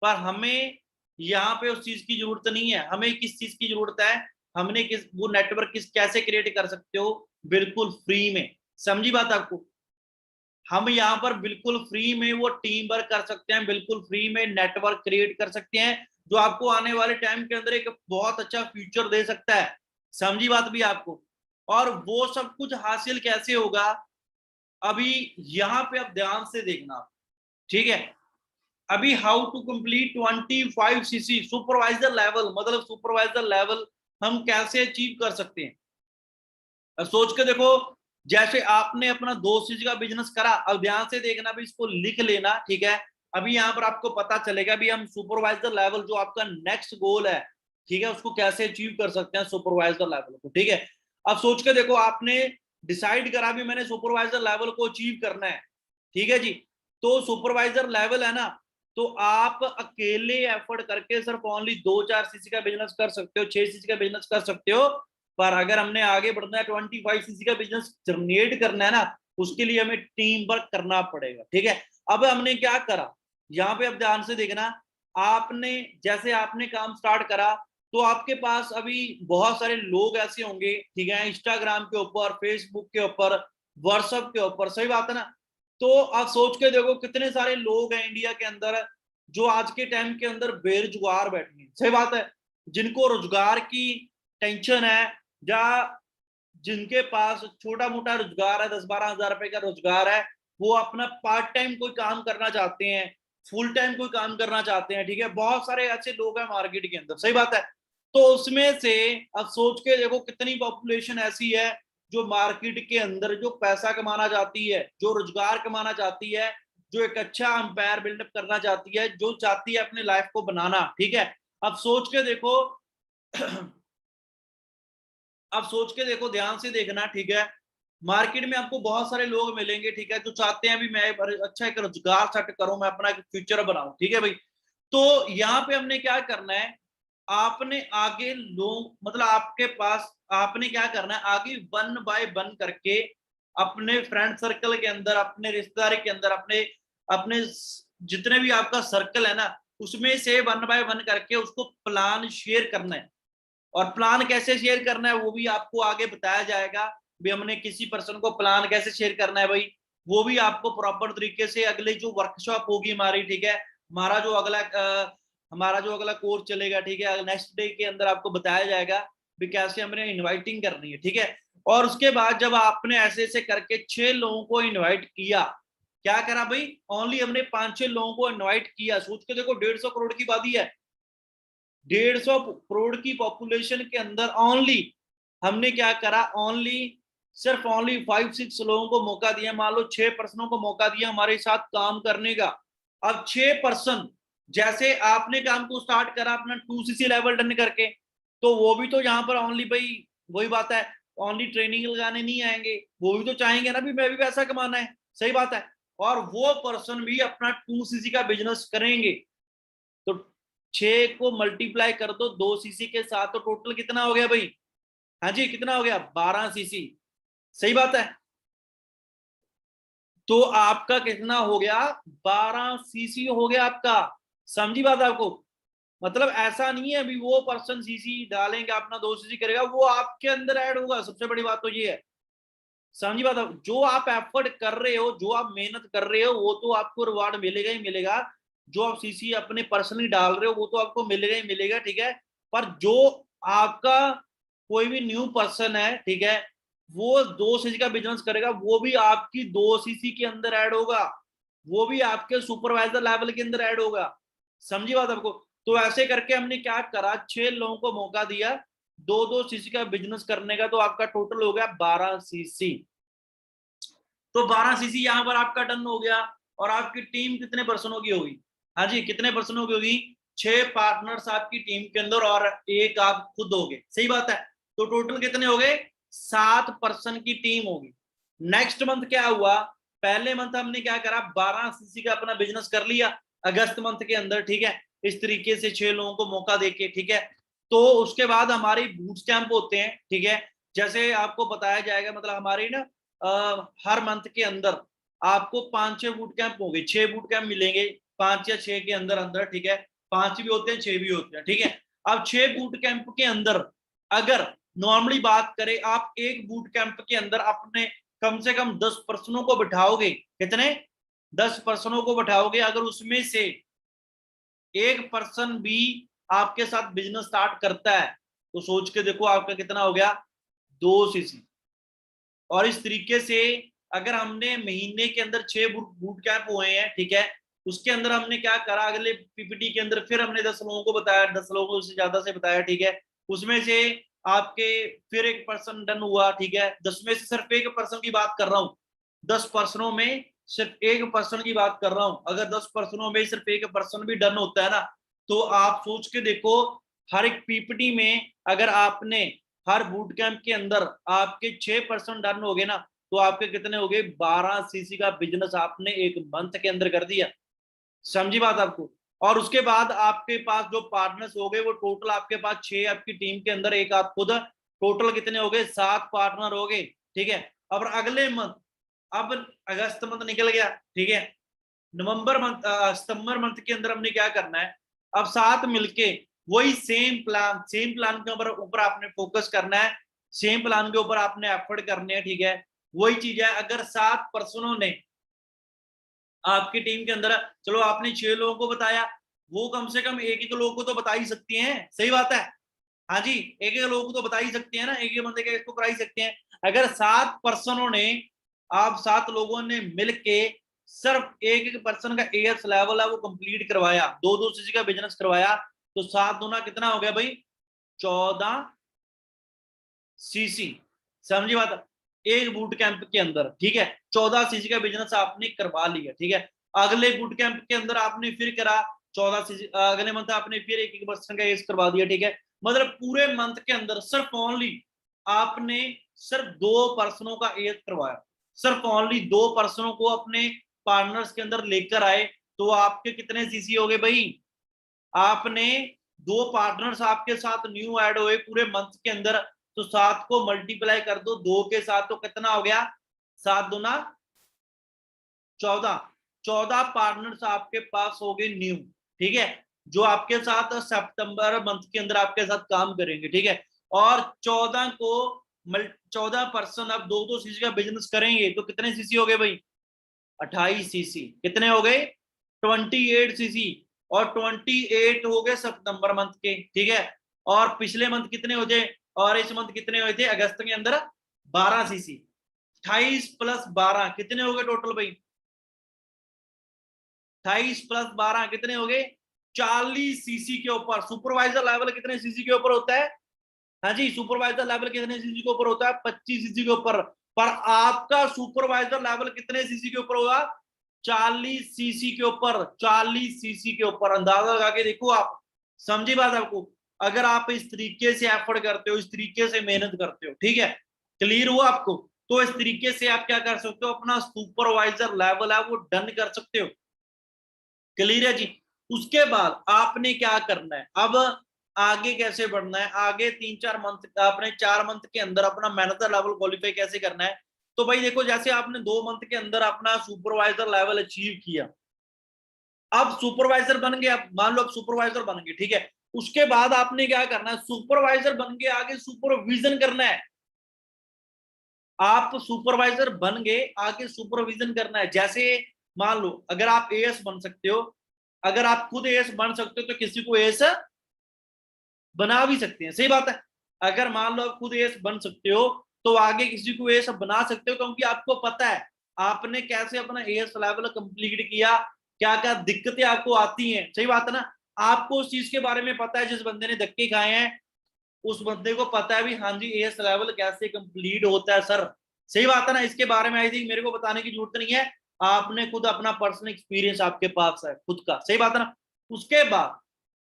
पर हमें यहाँ पे उस चीज की जरूरत नहीं है। हमें किस चीज की जरूरत है, हमने किस वो नेटवर्क किस कैसे क्रिएट कर सकते हो, बिल्कुल फ्री में। समझी बात आपको? हम यहाँ पर बिल्कुल फ्री में वो टीम वर्क कर सकते हैं, बिल्कुल फ्री में नेटवर्क क्रिएट कर सकते हैं, जो आपको आने वाले टाइम के अंदर एक बहुत अच्छा फ्यूचर दे सकता है। समझी बात भी आपको? और वो सब कुछ हासिल कैसे होगा, अभी यहाँ पे आप ध्यान से देखना, ठीक है। अभी how to complete 25 CC supervisor level, मतलब सुपरवाइजर लेवल हम कैसे अचीव कर सकते हैं। अब सोच के देखो, जैसे आपने अपना 2 चीज का बिजनेस करा, अब ध्यान से देखना भी, इसको लिख लेना, ठीक है। अभी यहाँ पर आपको पता चलेगा भी हम सुपरवाइजर लेवल जो आपका नेक्स्ट गोल है, ठीक है, उसको कैसे अचीव कर सकते हैं सुपरवाइजर लेवल को, ठीक है। अब सोच के देखो, आपने डिसाइड करा भी मैंने सुपरवाइजर लेवल को अचीव करना है, ठीक है जी। तो सुपरवाइजर लेवल है ना, तो आप अकेले एफर्ट करके सिर्फ ओनली 2-4 सीसी का बिजनेस कर सकते हो, 6 सीसी का बिजनेस कर सकते हो। पर अगर हमने आगे बढ़ना है, 25 सीसी का बिजनेस जनरेट करना है ना, उसके लिए हमें टीम वर्क करना पड़ेगा, ठीक है। अब हमने क्या करा, यहाँ पे अब ध्यान से देखना, आपने जैसे आपने काम स्टार्ट करा, तो आपके पास अभी बहुत सारे लोग ऐसे होंगे, ठीक है, इंस्टाग्राम के ऊपर, फेसबुक के ऊपर, व्हाट्सएप के ऊपर, सही बात है ना। तो आप सोच के देखो कितने सारे लोग हैं इंडिया के अंदर जो आज के टाइम के अंदर बेरोजगार बैठे हैं, सही बात है, जिनको रोजगार की टेंशन है, या जिनके पास छोटा मोटा रोजगार है, 10-12 हजार रुपए का रोजगार है, वो अपना पार्ट टाइम कोई काम करना चाहते हैं, फुल टाइम कोई काम करना चाहते हैं, ठीक है। बहुत सारे ऐसे लोग हैं मार्केट के अंदर, सही बात है। तो उसमें से अब सोच के देखो कितनी पॉपुलेशन ऐसी है जो मार्केट के अंदर जो पैसा कमाना चाहती है, जो रोजगार कमाना चाहती है, जो एक अच्छा अंपायर बिल्डअप करना चाहती है, जो चाहती है अपनी लाइफ को बनाना, ठीक है। अब सोच के देखो अब सोच के देखो, ध्यान से देखना, ठीक है। मार्केट में आपको बहुत सारे लोग मिलेंगे, ठीक है, जो चाहते हैं भी मैं अच्छा एक रोजगार सेट करूं, मैं अपना एक फ्यूचर बनाऊं, ठीक है भाई। तो यहाँ पे हमने क्या करना है, आपने आगे लोग, मतलब आपके पास आपने क्या करना है, आगे 1 बाय 1 करके अपने फ्रेंड सर्कल के अंदर, अपने रिश्तेदारी के अंदर, अपने अपने जितने भी आपका सर्कल है ना, उसमें से 1 बाय 1 करके उसको प्लान शेयर करना है। और प्लान कैसे शेयर करना है वो भी आपको आगे बताया जाएगा, भी हमने किसी पर्सन को प्लान कैसे शेयर करना है भाई, वो भी आपको प्रॉपर तरीके से अगले जो वर्कशॉप होगी हमारी, ठीक है, हमारा जो अगला कोर्स चलेगा, ठीक है, नेक्स्ट डे के अंदर आपको बताया जाएगा भी कैसे हमने इनवाइटिंग करनी है, ठीक है। और उसके बाद जब आपने ऐसे ऐसे करके 6 लोगों को इनवाइट किया, क्या करा भाई, ओनली हमने 5-6 लोगों को इनवाइट किया, सोच के देखो 150 करोड़ की बात ही है। 150 करोड़ की पॉपुलेशन के अंदर ओनली हमने क्या करा, सिर्फ ओनली 5-6 लोगों को मौका दिया, मान लो 6 पर्सनों को मौका दिया हमारे साथ काम करने का। अब 6 पर्सन, जैसे आपने काम को स्टार्ट करा अपना 2 सीसी लेवल डन करके, तो वो भी तो यहाँ पर ओनली भाई वही बात है, ओनली ट्रेनिंग लगाने नहीं आएंगे, वो भी तो चाहेंगे ना भी मैं भी पैसा कमाना है, सही बात है। और वो पर्सन भी अपना 2 सीसी का बिजनेस करेंगे, तो 6 को मल्टीप्लाई कर दो 2 सीसी के साथ, तो टोटल कितना हो गया भाई, हाँ जी कितना हो गया, 12 सीसी, सही बात है। तो आपका कितना हो गया, 12 सीसी हो गया आपका। समझी बात आपको? मतलब ऐसा नहीं है अभी वो पर्सन सीसी डालेंगे अपना 2 सीसी करेगा, वो आपके अंदर ऐड होगा, सबसे बड़ी बात तो ये है। समझी बात है? जो आप एफर्ट कर रहे हो, जो आप मेहनत कर रहे हो, वो तो आपको रिवार्ड मिलेगा ही मिलेगा। जो आप सीसी अपने पर्सनली डाल रहे हो वो तो आपको मिलेगा ही मिलेगा, ठीक है। पर जो आपका कोई भी न्यू पर्सन है, ठीक है, वो 2 सीसी का बिजनेस करेगा, वो भी आपकी 2 सीसी के अंदर ऐड होगा, वो भी आपके सुपरवाइजर लेवल के अंदर ऐड होगा। समझी बात आपको? तो ऐसे करके हमने क्या करा, 6 लोगों को मौका दिया 2-2 सीसी का बिजनेस करने का, तो आपका टोटल हो गया 12 सीसी। तो 12 सीसी यहाँ पर आपका डन हो गया। और आपकी टीम कितने पर्सनों की होगी, हाँ जी कितने पर्सनों की होगी, 6 पार्टनर्स आपकी टीम के अंदर और एक आप खुद होगे, सही बात है। तो टोटल कितने हो गए, 7 पर्सन की टीम होगी। नेक्स्ट मंथ क्या हुआ, पहले मंथ हमने क्या करा, 12 सीसी का अपना बिजनेस कर लिया अगस्त मंथ के अंदर, ठीक है, इस तरीके से 6 लोगों को मौका देके, ठीक है। तो उसके बाद हमारी बूट कैंप होते हैं, ठीक है, जैसे आपको बताया जाएगा, मतलब हमारी ना हर मंथ के अंदर आपको 5-6 बूट कैंप होंगे, 6 बूट कैंप मिलेंगे 5 या 6 के अंदर अंदर, ठीक है। 5 भी होते हैं, 6 भी होते हैं, ठीक है। अब 6 बूट कैंप के अंदर अगर नॉर्मली बात करें, आप एक बूट कैंप के अंदर अपने कम से कम 10 पर्सनों को बिठाओगे, कितने 10 पर्सनों को बिठाओगे, अगर उसमें से एक पर्सन भी आपके साथ बिजनेस स्टार्ट करता है तो सोच के देखो आपका कितना हो गया, 2 सीसी। और इस तरीके से अगर हमने महीने के अंदर 6 बूट कैंप हुए हैं, ठीक है, उसके अंदर हमने क्या करा, अगले पीपीटी के अंदर फिर हमने 10 लोगों को बताया, 10 लोगों से ज्यादा से बताया, ठीक है, उसमें से आपके फिर एक पर्सन डन हुआ, ठीक है, 10 में से सिर्फ एक पर्सन की बात कर रहा हूं, 10 पर्सनों में सिर्फ एक पर्सन की बात कर रहा हूं, अगर 10 पर्सनों में सिर्फ एक पर्सन भी डन होता है ना, तो आप सोच के देखो हर एक पीपीटी में अगर आपने हर बूट कैंप के अंदर आपके 6% डन हो गए ना, तो आपके कितने हो गए, 12 सीसी का बिजनेस आपने एक मंथ के अंदर कर दिया। समझी बात आपको। और उसके बाद आपके पास जो पार्टनर्स हो गए वो टोटल आपके पास 6, आपकी टीम के अंदर एक आप खुद, टोटल कितने हो गए, 7 पार्टनर हो गए, ठीक है। अब अगले मंथ, अब अगस्त मंथ निकल गया, ठीक है, नवंबर मंथ, सितंबर मंथ के अंदर हमने क्या करना है, अब साथ मिलके वही सेम प्लान के ऊपर आपने फोकस करना है, सेम प्लान के ऊपर आपने एफर्ट करने हैं, ठीक है। वही चीज है, अगर 7 पर्सनों ने आपकी टीम के अंदर, चलो आपने 6 लोगों को बताया, वो कम से कम एक एक लोगों को तो बता ही सकती हैं, सही बात है, हाँ जी, एक एक लोगों को तो बता ही सकती है ना, एक एक बंदे का इसको करा ही सकते हैं। अगर 7 पर्सनों ने, आप 7 लोगों ने मिलके सिर्फ एक एक पर्सन का एएस लेवल है वो कंप्लीट करवाया, 2-2 सीसी का बिजनेस करवाया, तो 7 दूना कितना हो गया भाई, 14 सीसी। समझी बात, एक बूट कैंप के अंदर, ठीक है, 14 सीसी का बिजनेस आपने करवा लिया, ठीक है। अगले बूट कैंप के अंदर आपने फिर करा 14 सीसी, अगले मंथ आपने फिर एक एक पर्सन का एज करवा दिया, ठीक है। मतलब पूरे मंथ के अंदर सिर्फ ओनली आपने सिर्फ 2 पर्सनों का एज करवाया, सिर्फ ओनली 2 पर्सनों को अपने पार्टनर्स के अंदर लेकर आए, तो आपके कितने सीसी हो गए भाई, आपने 2 पार्टनर्स आपके साथ न्यू ऐड हुए पूरे मंथ के अंदर, तो 7 को मल्टीप्लाई कर दो 2 के साथ, तो कितना हो गया, 7 दूना 14, 14 पार्टनर्स आपके पास हो गए न्यू, ठीक है, जो आपके साथ सितंबर मंथ के अंदर आपके साथ काम करेंगे, ठीक है। और 14 को 14 पर्सन अब 2-2 सीसी का बिजनेस करेंगे, तो कितने सीसी हो गए भाई, 28 सीसी, कितने हो गए, 28 सीसी। और 28 हो गए सितंबर मंथ के, ठीक है। और पिछले मंथ कितने हो गए, और इस मंथ कितने हुए थे अगस्त के अंदर, 12 सीसी, 28 प्लस 12 कितने हो गए टोटल भाई, 28 प्लस 12 कितने हो गए, 40 सीसी के ऊपर। सुपरवाइजर लेवल कितने सीसी के ऊपर होता है, हाँ जी, सुपरवाइजर लेवल कितने सीसी के ऊपर होता है, 25 सीसी के ऊपर। पर आपका सुपरवाइजर लेवल कितने सीसी के ऊपर होगा, 40 सीसी के ऊपर, 40 सीसी के ऊपर। अंदाजा लगा के देखो आप, समझी बात आपको। अगर आप इस तरीके से एफर्ट करते हो, इस तरीके से मेहनत करते हो, ठीक है, क्लियर हुआ आपको, तो इस तरीके से आप क्या कर सकते हो, अपना सुपरवाइजर लेवल है वो डन कर सकते हो, क्लियर है जी। उसके बाद आपने क्या करना है, अब आगे कैसे बढ़ना है, आगे 3-4 मंथ, आपने 4 मंथ के अंदर अपना मैनेजर लेवल क्वालिफाई कैसे करना है। तो भाई देखो, जैसे आपने 2 मंथ के अंदर अपना सुपरवाइजर लेवल अचीव किया, अब सुपरवाइजर बन गए, अब मान लो अब सुपरवाइजर बन गए, ठीक है, उसके बाद आपने क्या करना है, सुपरवाइजर बन के आगे सुपरविजन करना है। आप सुपरवाइजर बन गए, आगे सुपरविजन करना है। जैसे मान लो अगर आप एएस बन सकते हो, अगर आप खुद एएस बन सकते हो तो किसी को एएस बना भी सकते हैं, सही बात है। अगर मान लो आप खुद एएस बन सकते हो तो आगे किसी को एएस बना सकते हो, क्योंकि आपको पता है आपने कैसे अपना एएस लेवल कंप्लीट किया, क्या क्या दिक्कतें आपको आती हैं, सही बात है ना। आपको उस चीज के बारे में पता है, जिस बंदे ने धक्के खाए हैं उस बंदे को पता है भी, हाँ जी एएस लेवल कैसे कंप्लीट होता है सर, सही बात है ना। इसके बारे में आई थिंक मेरे को बताने की जरूरत नहीं है, आपने खुद अपना पर्सनल एक्सपीरियंस आपके पास है खुद का, सही बात है ना। उसके बाद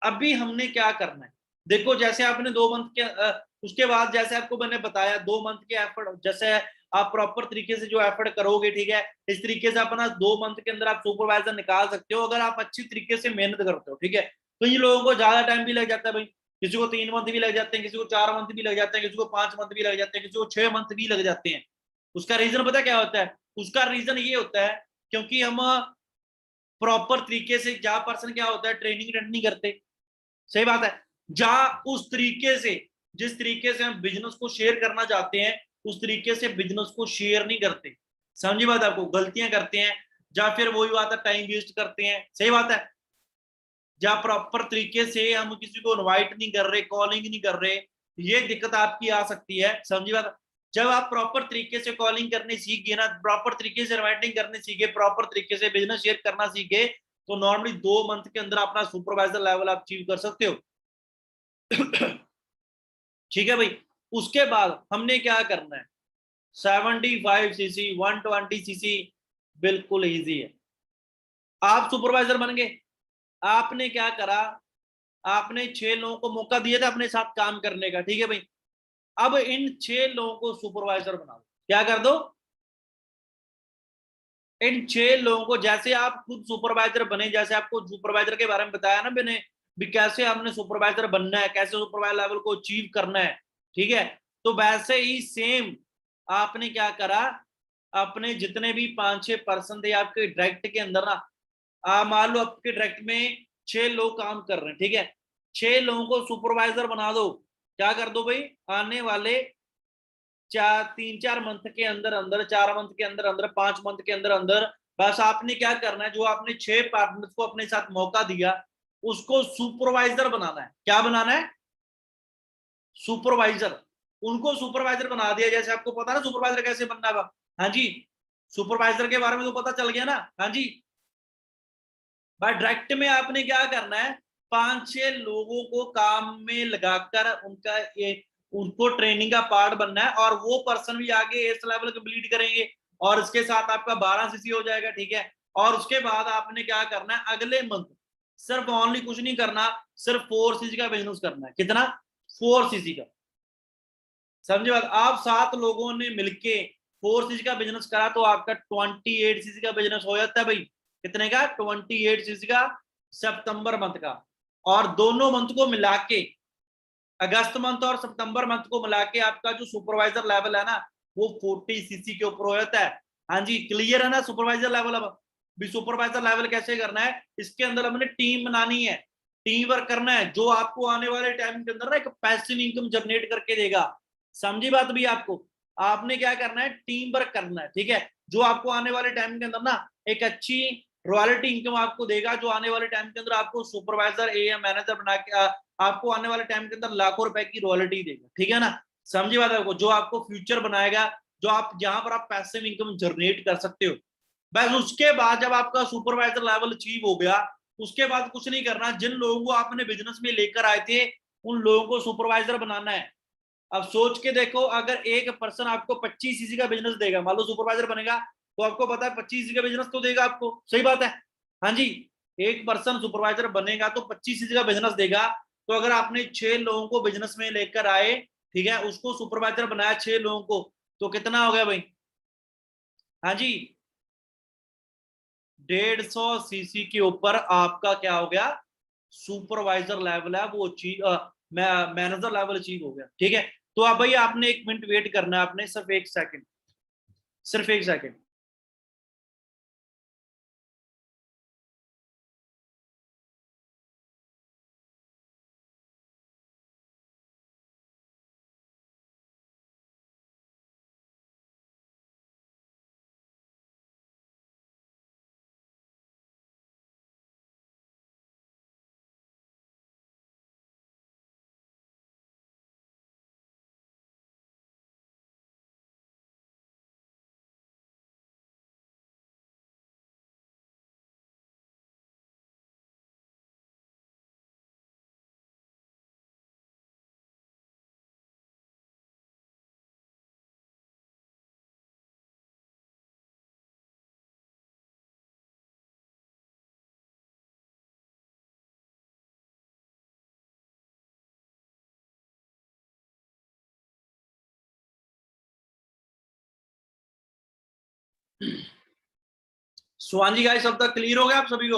अभी हमने क्या करना है, देखो जैसे आपने 2 मंथ के उसके बाद जैसे आपको मैंने बताया 2 मंथ के एफर्ट, जैसे आप प्रॉपर तरीके से जो एफर्ट करोगे, ठीक है, इस तरीके से अपना 2 मंथ के अंदर आप सुपरवाइजर निकाल सकते हो, अगर आप अच्छी तरीके से मेहनत करते हो, ठीक है। तो इन लोगों को ज्यादा टाइम भी लग जाता है भाई, किसी को 3 मंथ भी लग जाते हैं, किसी को 4 मंथ भी लग जाते हैं, किसी को 5 मंथ भी लग जाते हैं, किसी को 6 मंथ भी लग जाते हैं। उसका रीजन पता क्या होता है, उसका रीजन ये होता है क्योंकि हम प्रॉपर तरीके से, जहां पर्सन क्या होता है ट्रेनिंग अटेंड नहीं करते, सही बात है, जहां उस तरीके से, जिस तरीके से हम बिजनेस को शेयर करना चाहते हैं उस तरीके से बिजनेस को शेयर नहीं करते, समझी बात आपको, गलतियां करते हैं, या फिर वही बात है टाइम वेस्ट करते हैं, सही बात है, जहां प्रॉपर तरीके से हम किसी को इनवाइट नहीं कर रहे, कॉलिंग नहीं कर रहे, ये दिक्कत आपकी आ सकती है, समझी बात। जब आप प्रॉपर तरीके से कॉलिंग करनी सीख गए ना, प्रॉपर तरीके से इनवाइटिंग करने सीखे, प्रॉपर तरीके से बिजनेस शेयर करना सीखे, तो नॉर्मली 2 मंथ के अंदर अपना सुपरवाइजर लेवल आप अचीव कर सकते हो। ठीक है भाई। उसके बाद हमने क्या करना है, 75 cc 120 cc बिल्कुल इजी है। आप सुपरवाइजर बन गए, आपने क्या करा, आपने 6 लोगों को मौका दिया था अपने साथ काम करने का, ठीक है भाई। अब इन 6 लोगों को सुपरवाइजर बना दो, क्या कर दो, इन 6 लोगों को, जैसे आप खुद सुपरवाइजर बने, जैसे आपको सुपरवाइजर के बारे में बताया ना मैंने भी, कैसे हमने सुपरवाइजर बनना है, कैसे सुपरवाइजर लेवल को अचीव करना है, ठीक है। तो वैसे ही सेम आपने क्या करा, अपने जितने भी 5-6 पर्सन थे आपके डायरेक्ट के अंदर ना, मान लो आपके डायरेक्ट में 6 लोग काम कर रहे हैं, ठीक है, 6 लोगों को सुपरवाइजर बना दो। क्या कर दो भाई, आने वाले 3-4 मंथ के अंदर अंदर, 4 मंथ के अंदर अंदर, 5 मंथ के अंदर अंदर, बस आपने क्या करना है, जो आपने 6 पार्टनर्स को अपने साथ मौका दिया उसको सुपरवाइजर बनाना है। क्या बनाना है, सुपरवाइजर। उनको सुपरवाइजर बना दिया, जैसे आपको पता ना सुपरवाइजर कैसे बनना है। हाँ जी, सुपरवाइजर के बारे में तो पता चल गया ना। हाँ जी, भाई डायरेक्ट में आपने क्या करना है, 5-6 लोगों को काम में लगाकर उनका ये, उनको ट्रेनिंग का पार्ट बनना है, और वो पर्सन भी आगे एस लेवल कंप्लीट करेंगे, और इसके साथ आपका 12 सीसी हो जाएगा, ठीक है। और उसके बाद आपने क्या करना है, अगले मंथ सिर्फ ओनली कुछ नहीं करना, सिर्फ 4 सीसी का बिजनेस करना है। कितना, 4 सीसी का, समझे बात। आप 7 लोगों ने मिलके 4 सीसी का बिजनेस करा तो आपका 28 सीसी का बिजनेस हो जाता है भाई। कितने का, 28 सीसी का, सितंबर मंथ का। और दोनों मंथ को मिला के, अगस्त मंथ और सितंबर मंथ को मिला के आपका जो सुपरवाइजर लेवल है ना, वो 40 सीसी के ऊपर हो जाता है। हाँ जी, क्लियर है ना सुपरवाइजर लेवल। अब भी सुपरवाइजर लेवल कैसे करना है, इसके अंदर हमने टीम बनानी है, टीम वर्क करना है, जो आपको आने वाले टाइम के अंदर ना एक पैसिव इनकम जनरेट करके देगा। समझी बात भी आपको, आपने क्या करना है, टीम वर्क करना है, ठीक है, जो आपको आने वाले टाइम के अंदर ना एक अच्छी रॉयल्टी इनकम आपको देगा, जो आने वाले टाइम के अंदर आपको सुपरवाइजर एएम मैनेजर बना के आपको आने वाले टाइम के अंदर लाखों रुपए की रॉयल्टी देगा, ठीक है ना। समझी बात आपको, जो आपको फ्यूचर बनाएगा, जो आप जहां पर आप पैसिव इनकम जनरेट कर सकते हो। बस उसके बाद जब आपका सुपरवाइजर लेवल अचीव हो गया, उसके बाद कुछ नहीं करना, जिन लोगों को आपने बिजनेस में लेकर आए थे उन लोगों को सुपरवाइजर बनाना है। अब सोच के देखो, अगर एक पर्सन आपको 25 सीसी का बिजनेस देगा, मान लो सुपरवाइजर बनेगा, तो आपको पता है 25 सीसी का बिजनेस तो देगा आपको, सही बात है। हाँ जी, एक पर्सन सुपरवाइजर बनेगा तो 25 सीसी का बिजनेस देगा। तो अगर आपने 6 लोगों को बिजनेस में लेकर आए, ठीक है, उसको सुपरवाइजर बनाया 6 लोगों को, तो कितना हो गया भाई, हाँ जी, 150 सीसी के ऊपर आपका क्या हो गया, सुपरवाइजर लेवल है वो अचीव, मैनेजर लेवल अचीव हो गया, ठीक है। तो अब भाई आपने 1 मिनट वेट करना है, आपने सिर्फ 1 सेकंड, सिर्फ 1 सेकंड। स्वांजी गाइस, अब तक क्लियर हो गया आप सभी को।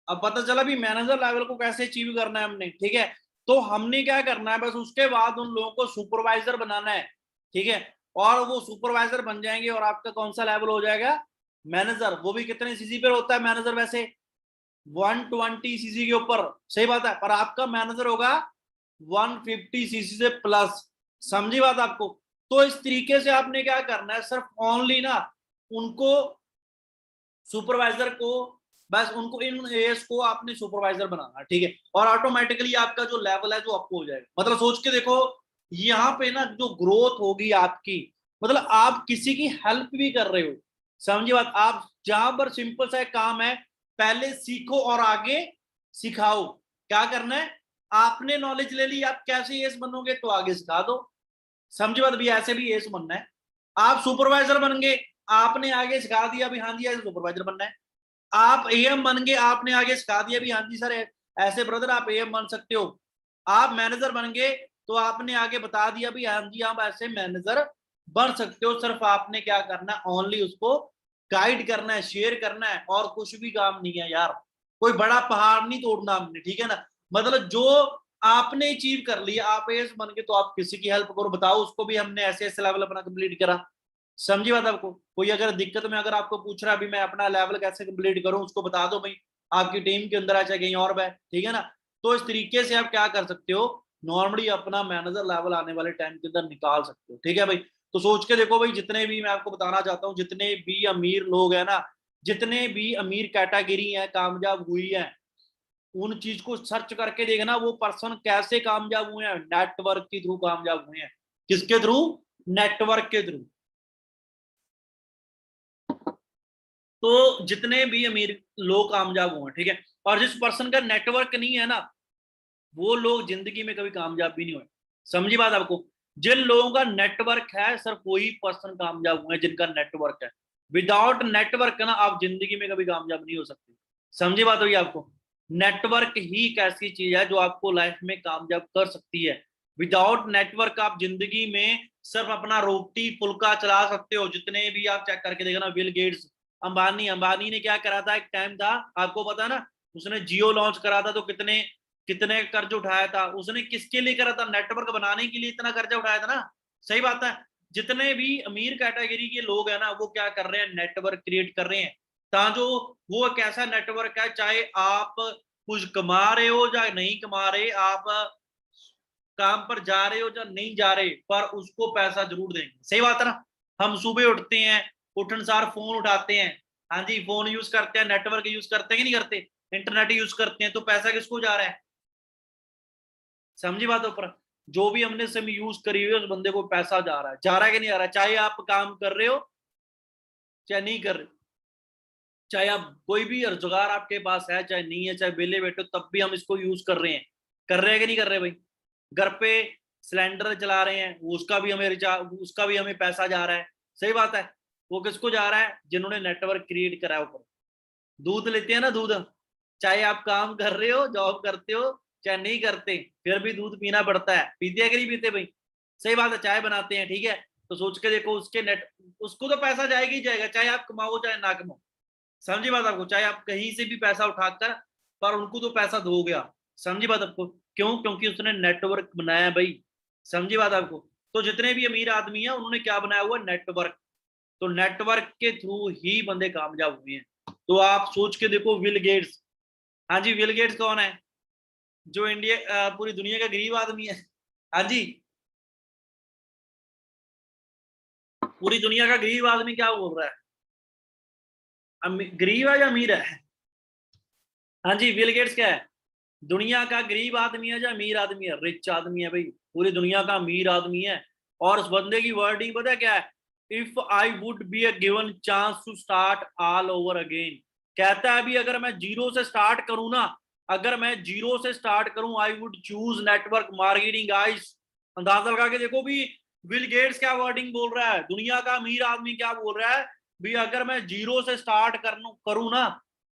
अब पता चला भी मैनेजर लेवल को कैसे अचीव करना है हमने, ठीक है। तो हमने क्या करना है, बस उसके बाद उन लोगों को सुपरवाइजर बनाना है, ठीक है। और वो सुपरवाइजर बन जाएंगे और आपका कौन सा लेवल हो जाएगा, मैनेजर, वो भी कितने सीसी पे होता है मैनेजर? वैसे 120 सीसी के ऊपर, सही बात है, पर आपका मैनेजर होगा 150 सीसी से प्लस। समझी बात आपको? तो इस तरीके से आपने क्या करना है, सिर्फ ओनली ना उनको, सुपरवाइजर को, बस उनको, इन एएस को आपने सुपरवाइजर बनाना, ठीक है, और ऑटोमेटिकली आपका जो लेवल है जो आपको हो जाएगा। मतलब सोच के देखो, यहाँ पे ना जो ग्रोथ होगी आपकी, मतलब आप किसी की हेल्प भी कर रहे हो। समझिए बात, आप जहां पर सिंपल सा काम है, पहले सीखो और आगे सिखाओ। क्या करना है, आपने नॉलेज ले ली, आप कैसे एस बनोगे तो आगे सिखा दो। समझी बात? भी ऐसे भी एस बनना है। आप सुपरवाइजर बन गए, आपने आगे सिखा दिया भी, हाँ जी ऐसे सुपरवाइजर बनना है। आप एएम बन गए, आपने आगे सिखा दिया भी, हाँ जी सर ऐसे ब्रदर आप एएम बन सकते हो। आप मैनेजर बन गए तो आपने आगे बता दिया भी, हाँ जी आप ऐसे मैनेजर बन सकते हो। सिर्फ आपने क्या करना है, ओनली उसको गाइड करना है, शेयर करना है, और कुछ भी काम नहीं है यार। कोई बड़ा पहाड़ नहीं तोड़ना हमने, ठीक है ना। मतलब जो आपने अचीव कर लिया, आप एएस बन गए, तो आप किसी की हेल्प करो, बताओ उसको भी हमने ऐसे ऐसे लेवल अपना कंप्लीट करा। समझी बात आपको? कोई अगर दिक्कत में अगर आपको पूछ रहा है अभी मैं अपना लेवल कैसे कंप्लीट करूं, उसको बता दो भाई, आपकी टीम के अंदर आ चाहे कहीं और बैठ, ठीक है ना। तो इस तरीके से आप क्या कर सकते हो, नॉर्मली अपना मैनेजर लेवल आने वाले टाइम के अंदर निकाल सकते हो, ठीक है भाई। तो सोच के देखो भाई, जितने भी मैं आपको बताना चाहता हूँ, जितने भी अमीर लोग हैं ना, जितने भी अमीर कैटेगरी है कामयाब हुई है, उन चीज को सर्च करके देखना, वो पर्सन कैसे कामयाब हुए हैं, नेटवर्क के थ्रू कामयाब हुए हैं। किसके थ्रू? नेटवर्क के थ्रू। तो जितने भी अमीर लोग कामयाब हुए, ठीक है, और जिस पर्सन का नेटवर्क नहीं है ना, वो लोग जिंदगी में कभी कामयाब भी नहीं हुए। समझी बात आपको? जिन लोगों का नेटवर्क है, सिर्फ वही पर्सन कामयाब हुए जिनका नेटवर्क है। विदाउट नेटवर्क ना आप जिंदगी में कभी कामयाब नहीं हो सकते। समझी बात हुई आपको? नेटवर्क ही एक ऐसी चीज है जो आपको लाइफ में कामयाब कर सकती है। विदाउट नेटवर्क आप जिंदगी में सिर्फ अपना रोटी फुल्का चला सकते हो। जितने भी आप चेक करके देखना, बिल गेट्स, अंबानी, अंबानी ने क्या करा था, एक टाइम था आपको पता है ना, उसने जियो लॉन्च करा था, तो कितने कितने कर्ज उठाया था उसने, किसके लिए करा था? नेटवर्क बनाने के लिए इतना कर्जा उठाया था ना। सही बात है। जितने भी अमीर कैटेगरी के लोग हैं ना, वो क्या कर रहे हैं, नेटवर्क क्रिएट कर रहे हैं। जो वो एक ऐसा नेटवर्क है, चाहे आप कुछ कमा रहे हो या नहीं कमा रहे, आप काम पर जा रहे हो या नहीं जा रहे, पर उसको पैसा जरूर देंगे। सही बात है ना। हम सुबह उठते हैं, उठनसार फोन उठाते हैं, हाँ जी फोन यूज करते हैं, नेटवर्क यूज करते हैं कि नहीं करते, इंटरनेट यूज करते हैं, तो पैसा किसको जा रहा है? समझी बातों पर? जो भी हमने सिम यूज करी हुई है, उस बंदे को पैसा जा रहा है कि नहीं आ रहा है? चाहे आप काम कर रहे हो चाहे नहीं कर रहे, चाहे आप कोई भी रोजगार आपके पास है चाहे नहीं है, चाहे बेले बैठे हो, तब भी हम इसको यूज कर रहे हैं कि नहीं कर रहे भाई? घर पे सिलेंडर चला रहे हैं, उसका भी हमें रिचार्ज, उसका भी हमें पैसा जा रहा है। सही बात है। वो किसको जा रहा है? जिन्होंने नेटवर्क क्रिएट करा है ऊपर। दूध लेते हैं ना, दूध, चाहे आप काम कर रहे हो, जॉब करते हो, चाहे नहीं करते, फिर भी दूध पीना पड़ता है। पीते हैं कि नहीं पीते भाई? सही बात है। चाय बनाते हैं, ठीक है, तो सोच के देखो, उसके नेट, उसको तो पैसा जाएगा ही जाएगा, चाहे आप कमाओ चाहे ना कमाओ। समझी बात आपको? चाहे आप कहीं से भी पैसा उठाकर, पर उनको तो पैसा दो गया। समझी बात आपको? क्यों? क्योंकि उसने नेटवर्क बनाया भाई। समझी बात आपको? तो जितने भी अमीर आदमी है, उन्होंने क्या बनाया हुआ? नेटवर्क। तो नेटवर्क के थ्रू ही बंदे कामयाब हुए हैं। तो आप सोच के देखो, विल गेट्स, हाँ जी विल गेट्स कौन है? जो इंडिया पूरी दुनिया का गरीब आदमी है। हाँ जी, पूरी दुनिया का गरीब आदमी क्या बोल रहा है, गरीब है या अमीर है? हाँ जी, बिल गेट्स क्या है? दुनिया का गरीब आदमी है या अमीर आदमी है? रिच आदमी है भाई, पूरी दुनिया का अमीर आदमी है। और उस बंदे की वर्डिंग पता है क्या है? If I would be a given chance to start all over again, कहता है अभी अगर मैं जीरो से स्टार्ट करूं ना, अगर मैं जीरो से स्टार्ट करूं, I would choose network marketing guys. अंदाजा लगा के देखो भी, बिल गेट्स क्या वर्डिंग बोल रहा है, दुनिया का अमीर आदमी क्या बोल रहा है भी, अगर मैं जीरो से स्टार्ट करूं ना,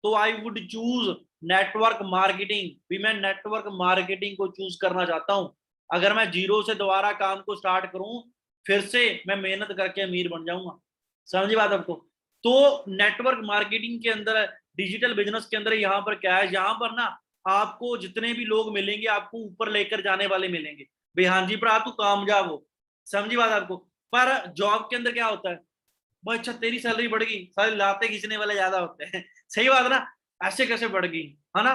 तो I would choose network marketing, भी मैं नेटवर्क मार्केटिंग को चूज करना चाहता हूं। अगर मैं जीरो से दोबारा काम को स्टार्ट करूं, फिर से मैं मेहनत करके अमीर बन जाऊंगा। समझी बात आपको? तो नेटवर्क मार्केटिंग के अंदर, डिजिटल बिजनेस के अंदर, यहाँ पर क्या है, यहाँ पर ना आपको जितने भी लोग मिलेंगे, आपको ऊपर लेकर जाने वाले मिलेंगे भाई, हाँ जी पर आप तो कामयाब हो। समझी बात आपको? पर जॉब के अंदर क्या होता है, भाई अच्छा तेरी सैलरी बढ़ गई, सारे लाते खींचने वाले ज्यादा होते हैं सही बात है ना, ऐसे कैसे बढ़ गई, है ना,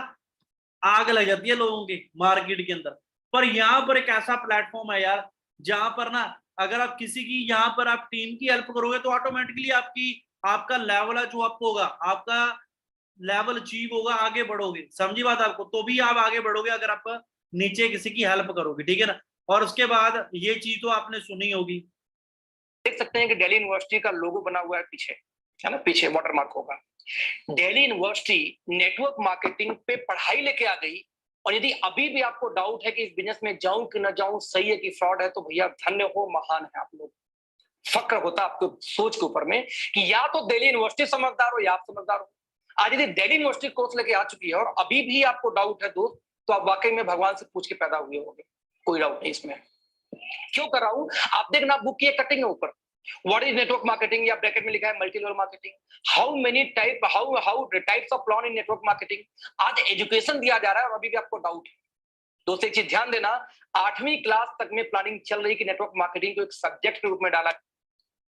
आग लग जाती है लोगों की मार्केट के अंदर। पर यहाँ पर एक ऐसा प्लेटफॉर्म है यार जहां पर ना अगर आप किसी की यहाँ पर आप टीम की हेल्प करोगे तो ऑटोमेटिकली आपकी आपका लेवल है जो अप होगा, आपका लेवल अचीव होगा, आगे बढ़ोगे, समझी बात आपको, तो भी आप आगे बढ़ोगे अगर आप नीचे किसी की हेल्प करोगे, ठीक है ना। और उसके बाद ये चीज तो आपने सुनी होगी, देख सकते हैं कि दिल्ली यूनिवर्सिटी का लोगो बना हुआ है पीछे, है ना, पीछे वाटरमार्क होगा। दिल्ली यूनिवर्सिटी नेटवर्क मार्केटिंग पे पढ़ाई लेके आ गई, और यदि अभी भी आपको डाउट है कि इस बिजनेस में जाऊं कि ना जाऊं, सही है कि फ्रॉड है, तो भैया धन्य हो, महान है आप लोग। फक्र होता आपको सोच के ऊपर में कि या तो दिल्ली यूनिवर्सिटी समझदार हो या आप समझदार हो। आज यदि दिल्ली यूनिवर्सिटी कोर्स लेके आ चुकी है और अभी भी आपको डाउट है दोस्त, तो आप वाकई में भगवान से पूछ के पैदा हुए होंगे, कोई डाउट नहीं इसमें। क्यों कर रहा हूं, आप देखना बुक की कटिंग है ऊपर, व्हाट इज नेटवर्क मार्केटिंग, या ब्रैकेट में लिखा है multi level marketing, how many type how types of plan in network marketing. आज एजुकेशन दिया जा रहा है और अभी भी आपको डाउट है। दोस्तों एक चीज ध्यान देना, 8वीं क्लास तक में प्लानिंग चल रही कि नेटवर्क मार्केटिंग को एक सब्जेक्ट के रूप में डाला।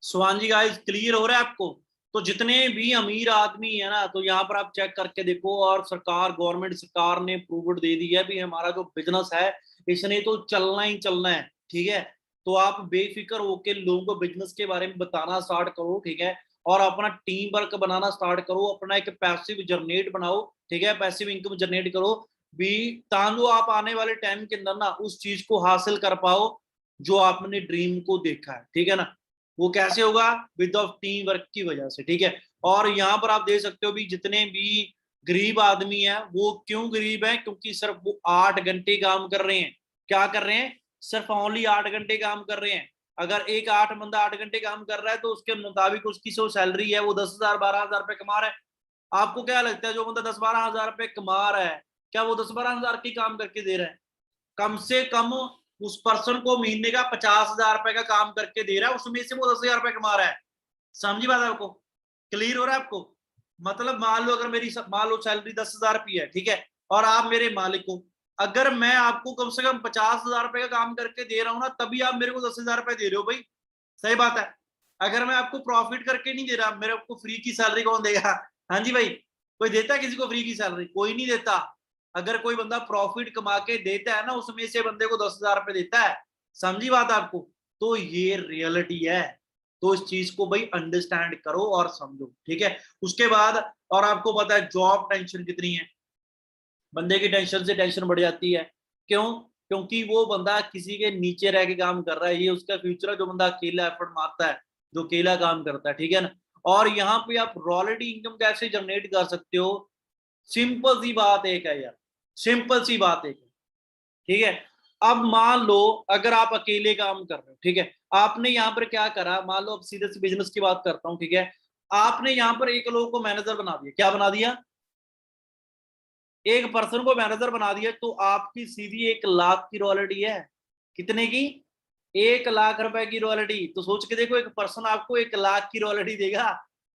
स्वान जी गाइस क्लियर हो रहा है आपको। तो जितने भी अमीर आदमी है ना, तो यहाँ पर आप चेक करके देखो, और सरकार गवर्नमेंट सरकार ने प्रूव दे दी है भी हमारा जो बिजनेस है इसने तो चलना ही चलना है, ठीक है। तो आप बेफिक्र होके लोगों को बिजनेस के बारे में बताना स्टार्ट करो, ठीक है, और अपना टीम वर्क बनाना स्टार्ट करो, अपना एक पैसिव जनरेट बनाओ, ठीक है, पैसिव इनकम जनरेट करो भी, ताकि आप आने वाले टाइम के अंदर ना उस चीज को हासिल कर पाओ जो आपने ड्रीम को देखा है, ठीक है ना। वो कैसे होगा, विद ऑफ टीम वर्क की वजह से, ठीक है। और यहाँ पर आप देख सकते हो भी जितने भी गरीब आदमी है वो क्यों गरीब है, क्योंकि सिर्फ वो 8 घंटे काम कर रहे हैं। क्या कर रहे हैं, सिर्फ ओनली 8 घंटे काम कर रहे हैं। अगर एक 8 बंदा 8 घंटे काम कर रहा है तो उसके मुताबिक उसकी जो सैलरी है वो 10,000 12,000 रुपए कमा रहा है। आपको क्या लगता है जो बंदा 10-12 हजार रुपए कमा रहा है, क्या वो 10-12 हजार की काम करके दे रहा है? कम से कम उस पर्सन को महीने का 50,000 रुपए का काम करके दे रहा है, उसमें से वो 10,000 रुपए कमा रहा है। समझी बात आपको, क्लियर हो रहा है आपको। मतलब मान लो अगर मेरी मान लो सैलरी 10,000 रुपये है, ठीक है, और आप मेरे मालिक हो, अगर मैं आपको कम से कम 50,000 रुपए का काम करके दे रहा हूं ना, तभी आप मेरे को 10,000 रुपए दे रहे हो भाई, सही बात है। अगर मैं आपको प्रॉफिट करके नहीं दे रहा, मेरे को फ्री की सैलरी कौन देगा? हाँ जी भाई, कोई देता है किसी को फ्री की सैलरी? कोई नहीं देता। अगर कोई बंदा प्रॉफिट कमा के देता है ना, उसमें से बंदे को 10,000 रुपए देता है, समझी बात आपको। तो ये रियलिटी है, तो इस चीज को भाई अंडरस्टैंड करो और समझो, ठीक है। उसके बाद और आपको पता है जॉब टेंशन कितनी है, बंदे की टेंशन से टेंशन बढ़ जाती है। क्यों? क्योंकि वो बंदा किसी के नीचे रह के काम कर रहा है, ये उसका फ्यूचर है। जो बंदा अकेला एफर्ट मारता है, जो अकेला काम करता है, ठीक है ना। और यहाँ पे आप रॉयल्टी इनकम कैसे जनरेट कर सकते हो, सिंपल सी बात एक है यार, सिंपल सी बात एक है, ठीक है। अब मान लो अगर आप अकेले काम कर रहे हो, ठीक है, आपने यहाँ पर क्या करा, मान लो अब सीधे से बिजनेस की बात करता हूँ, ठीक है, आपने यहाँ पर एक लोग को मैनेजर बना दिया, क्या बना दिया, एक पर्सन को मैनेजर बना दिया, तो आपकी सीधी 1 लाख की रॉयल्टी है। कितने की? 1 लाख रुपए की रॉयल्टी। तो सोच के देखो, एक पर्सन आपको 1 लाख की रॉयल्टी देगा,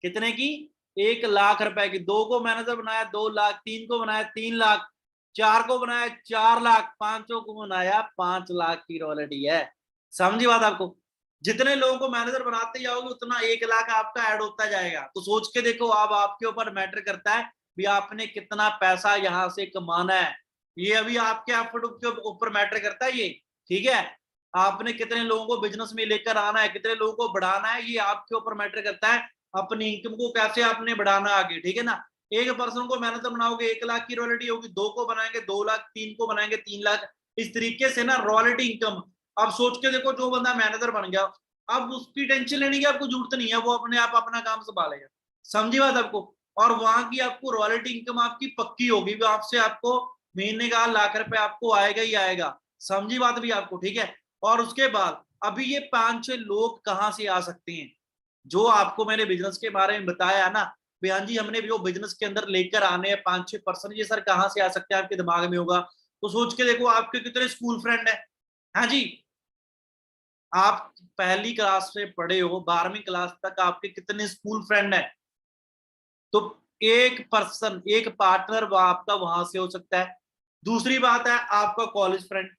कितने की? 1 लाख रुपए की। 2 को मैनेजर बनाया 2 लाख, 3 को बनाया 3 लाख, 4 को बनाया 4 लाख, 5 को बनाया 5 लाख की रॉयल्टी है। समझी बात आपको। जितने लोगों को मैनेजर बनाते जाओगे उतना 1 लाख आपका ऐड होता जाएगा। तो सोच के देखो, अब आपके ऊपर मैटर करता है भी आपने कितना पैसा यहां से कमाना है। ये अभी आपके एफर्ट के ऊपर मैटर करता है ये, ठीक है। आपने कितने लोगों को बिजनेस में लेकर आना है, कितने लोगों को बढ़ाना है, ये आपके ऊपर मैटर करता है। अपनी इनकम को कैसे आपने बढ़ाना आगे, ठीक है ना। एक पर्सन को मैनेजर बनाओगे 1 लाख की रॉयल्टी होगी, 2 को बनाएंगे 2 लाख, 3 को बनाएंगे 3 लाख, इस तरीके से ना रॉयल्टी इनकम। अब सोच के देखो, जो बंदा मैनेजर बन गया, अब उसकी टेंशन लेने की आपको जरूरत नहीं है, वो अपने आप अपना काम संभालेगा। समझी बात आपको। और वहां की आपको रॉयल्टी इनकम आपकी पक्की होगी, आपसे आपको महीने का 1 लाख रुपए आपको आएगा ही आएगा। समझी बात भी आपको, ठीक है। और उसके बाद अभी ये 5-6 लोग कहाँ से आ सकते हैं, जो आपको मैंने बिजनेस के बारे में बताया ना, हाँ जी हमने जो बिजनेस के अंदर लेकर आने हैं 5-6 पर्सन, ये सर कहाँ से आ सकते हैं आपके दिमाग में होगा। तो सोच के देखो, आपके कितने स्कूल फ्रेंड है। हाँ जी, आप पहली क्लास से पढ़े हो 12वीं क्लास तक, आपके कितने स्कूल फ्रेंड है। तो एक पर्सन, एक पार्टनर आपका वहां से हो सकता है। दूसरी बात है आपका कॉलेज फ्रेंड।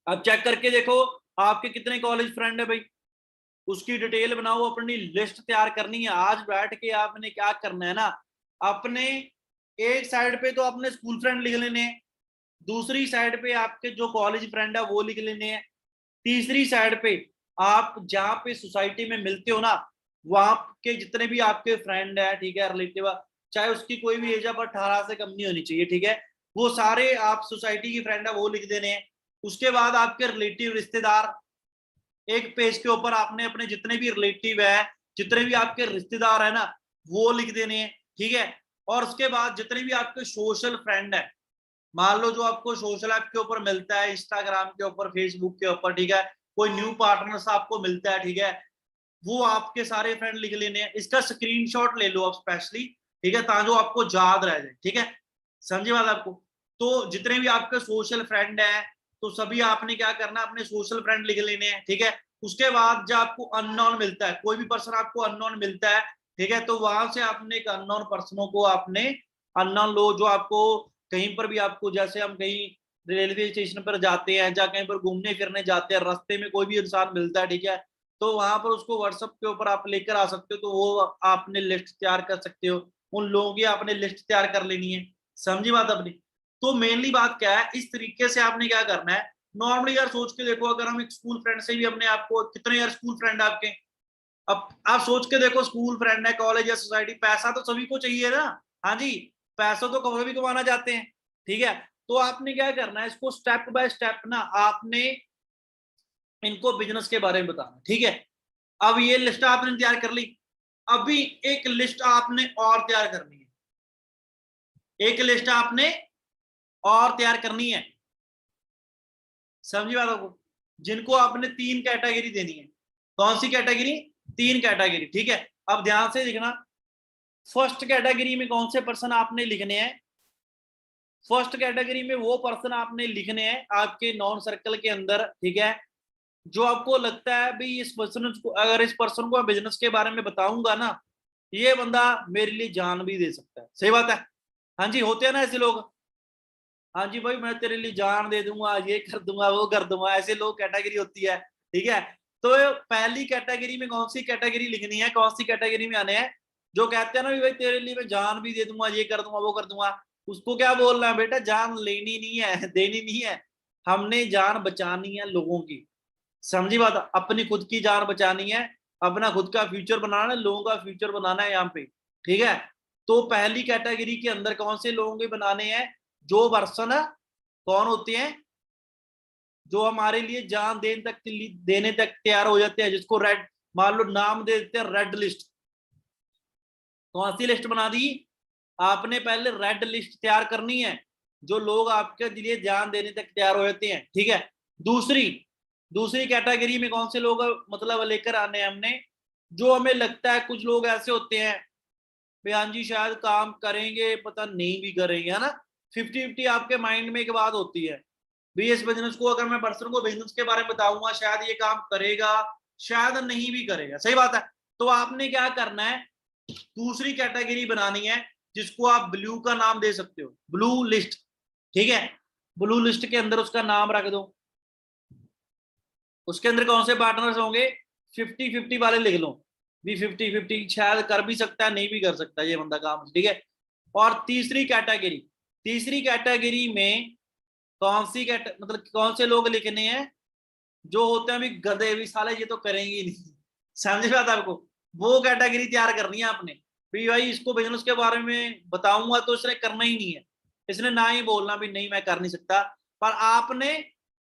अब चेक करके देखो आपके कितने कॉलेज फ्रेंड है भाई। उसकी डिटेल बनाओ, अपनी लिस्ट तैयार करनी है। आज बैठ के आपने क्या करना है ना, अपने एक साइड पे तो अपने स्कूल फ्रेंड लिख लेने हैं, दूसरी साइड पे आपके जो कॉलेज फ्रेंड है वो लिख लेने हैं, तीसरी साइड पे आप जहां पे सोसाइटी में मिलते हो ना, वहां के जितने भी आपके फ्रेंड है, ठीक है, रिलेटिव, चाहे उसकी कोई भी एज है पर 18 से कम नहीं होनी चाहिए, ठीक है, वो सारे आप सोसाइटी की फ्रेंड है वो लिख देने हैं। उसके बाद आपके रिलेटिव रिश्तेदार, एक पेज के ऊपर आपने अपने जितने भी रिलेटिव है, जितने भी आपके रिश्तेदार है ना, वो लिख देने हैं, ठीक है। और उसके बाद जितने भी आपके सोशल फ्रेंड है, मान लो जो आपको सोशल ऐप के ऊपर मिलता है, इंस्टाग्राम के ऊपर, फेसबुक के ऊपर, ठीक है, कोई न्यू पार्टनर्स आपको मिलता है, ठीक है, वो आपके सारे फ्रेंड लिख लेने हैं। इसका स्क्रीनशॉट ले लो आप स्पेशली, ठीक है, ताकि आपको याद रह जाए, ठीक है, समझे बात आपको। तो जितने भी आपके सोशल फ्रेंड हैं, तो सभी आपने क्या करना है, अपने सोशल फ्रेंड लिख लेने हैं, ठीक है। उसके बाद जब आपको अननोन मिलता है, कोई भी पर्सन आपको अननोन मिलता है, ठीक है, तो वहां से आपने एक अननोन पर्सनों को आपने अननोन लो, जो आपको कहीं पर भी आपको, जैसे हम कहीं रेलवे स्टेशन पर जाते हैं, या कहीं पर घूमने फिरने जाते हैं, रास्ते में कोई भी इंसान मिलता है, ठीक है, तो वहां पर उसको व्हाट्सएप के ऊपर आप लेकर आ सकते हो, तो वो आपने लिस्ट तैयार कर सकते हो, उन लोगों की आपने लिस्ट तैयार कर लेनी है, समझी बात अपनी। तो मेनली बात क्या है, इस तरीके से आपने क्या करना है, नॉर्मली यार सोच के देखो, अगर हम एक स्कूल फ्रेंड से भी अपने आपको, कितने यार स्कूल फ्रेंड आपके, अब आप सोच के देखो, स्कूल फ्रेंड है, कॉलेज है, सोसाइटी, पैसा तो सभी को चाहिए ना, हाँ जी, पैसा तो कभी भी कमाना चाहते हैं, ठीक है। तो आपने क्या करना है, इसको स्टेप बाय स्टेप ना आपने इनको बिजनेस के बारे में बताना, ठीक है। अब ये लिस्ट आपने तैयार कर ली, अभी एक लिस्ट आपने और तैयार करनी है, एक लिस्ट आपने और तैयार करनी है, समझी बात आपको, जिनको आपने 3 कैटेगरी देनी है। कौन सी कैटेगरी? 3 कैटेगरी, ठीक है। अब ध्यान से लिखना, फर्स्ट कैटेगरी में कौन से पर्सन आपने लिखने हैं, फर्स्ट कैटेगरी में वो पर्सन आपने लिखने हैं आपके नॉन सर्कल के अंदर, ठीक है, जो आपको लगता है भाई इस पर्सन को, अगर इस पर्सन को बिजनेस के बारे में बताऊंगा ना, ये बंदा मेरे लिए जान भी दे सकता है। सही बात है, हाँ जी, होते हैं ना ऐसे लोग, हाँ जी भाई मैं तेरे लिए जान दे दूंगा, ये कर दूंगा, वो कर दूंगा, ऐसे लोग कैटेगरी होती है, ठीक है। तो पहली कैटेगरी में कौन सी कैटेगरी लिखनी है, कौन सी कैटेगरी में आने हैं, जो कहते हैं ना भाई तेरे लिए मैं जान भी दे दूंगा, ये कर दूंगा, वो कर दूंगा, उसको क्या बोलना है बेटा, जान लेनी नहीं है, देनी नहीं है, हमने जान बचानी है लोगों की, समझी बात, अपनी खुद की जान बचानी है, अपना खुद का फ्यूचर बनाना है, लोगों का फ्यूचर बनाना है यहाँ पे, ठीक है। तो पहली कैटेगरी के अंदर कौन से लोगों के बनाने हैं, जो पर्सन कौन होते हैं, जो हमारे लिए जान देने तक तैयार हो जाते हैं, जिसको रेड, मान लो नाम दे देते हैं रेड लिस्ट। कौन सी लिस्ट बना दी आपने, पहले रेड लिस्ट तैयार करनी है, जो लोग आपके लिए जान देने तक तैयार हो जाते हैं, ठीक है। दूसरी दूसरी कैटेगरी में कौन से लोग मतलब लेकर आने हैं हमने, जो हमें लगता है कुछ लोग ऐसे होते हैं हाँ जी शायद काम करेंगे, पता नहीं भी करेंगे, है ना, 50-50 आपके माइंड में एक बात होती है भी, इस बिजनेस को अगर मैं पर्सन को बिजनेस के बारे में बताऊंगा, शायद ये काम करेगा, शायद नहीं भी करेगा, सही बात है। तो आपने क्या करना है, दूसरी कैटेगरी बनानी है, जिसको आप ब्लू का नाम दे सकते हो, ब्लू लिस्ट, ठीक है। ब्लू लिस्ट के अंदर उसका नाम रख दो, उसके अंदर कौन से पार्टनर्स होंगे, 50-50 वाले लिख लो भी, 50-50 शायद कर भी सकता है, नहीं भी कर सकता ये बंदा काम, ठीक है। और तीसरी कैटेगरी में कौन सी मतलब कौन से लोग लिखने हैं, जो होते हैं अभी गधे, भी साले ये तो करेंगे नहीं, समझ बात आपको, वो कैटेगरी तैयार करनी है आपने भी, भाई इसको बिजनेस के बारे में बताऊंगा तो इसने करना ही नहीं है, इसने ना ही बोलना भी नहीं मैं कर नहीं सकता, पर आपने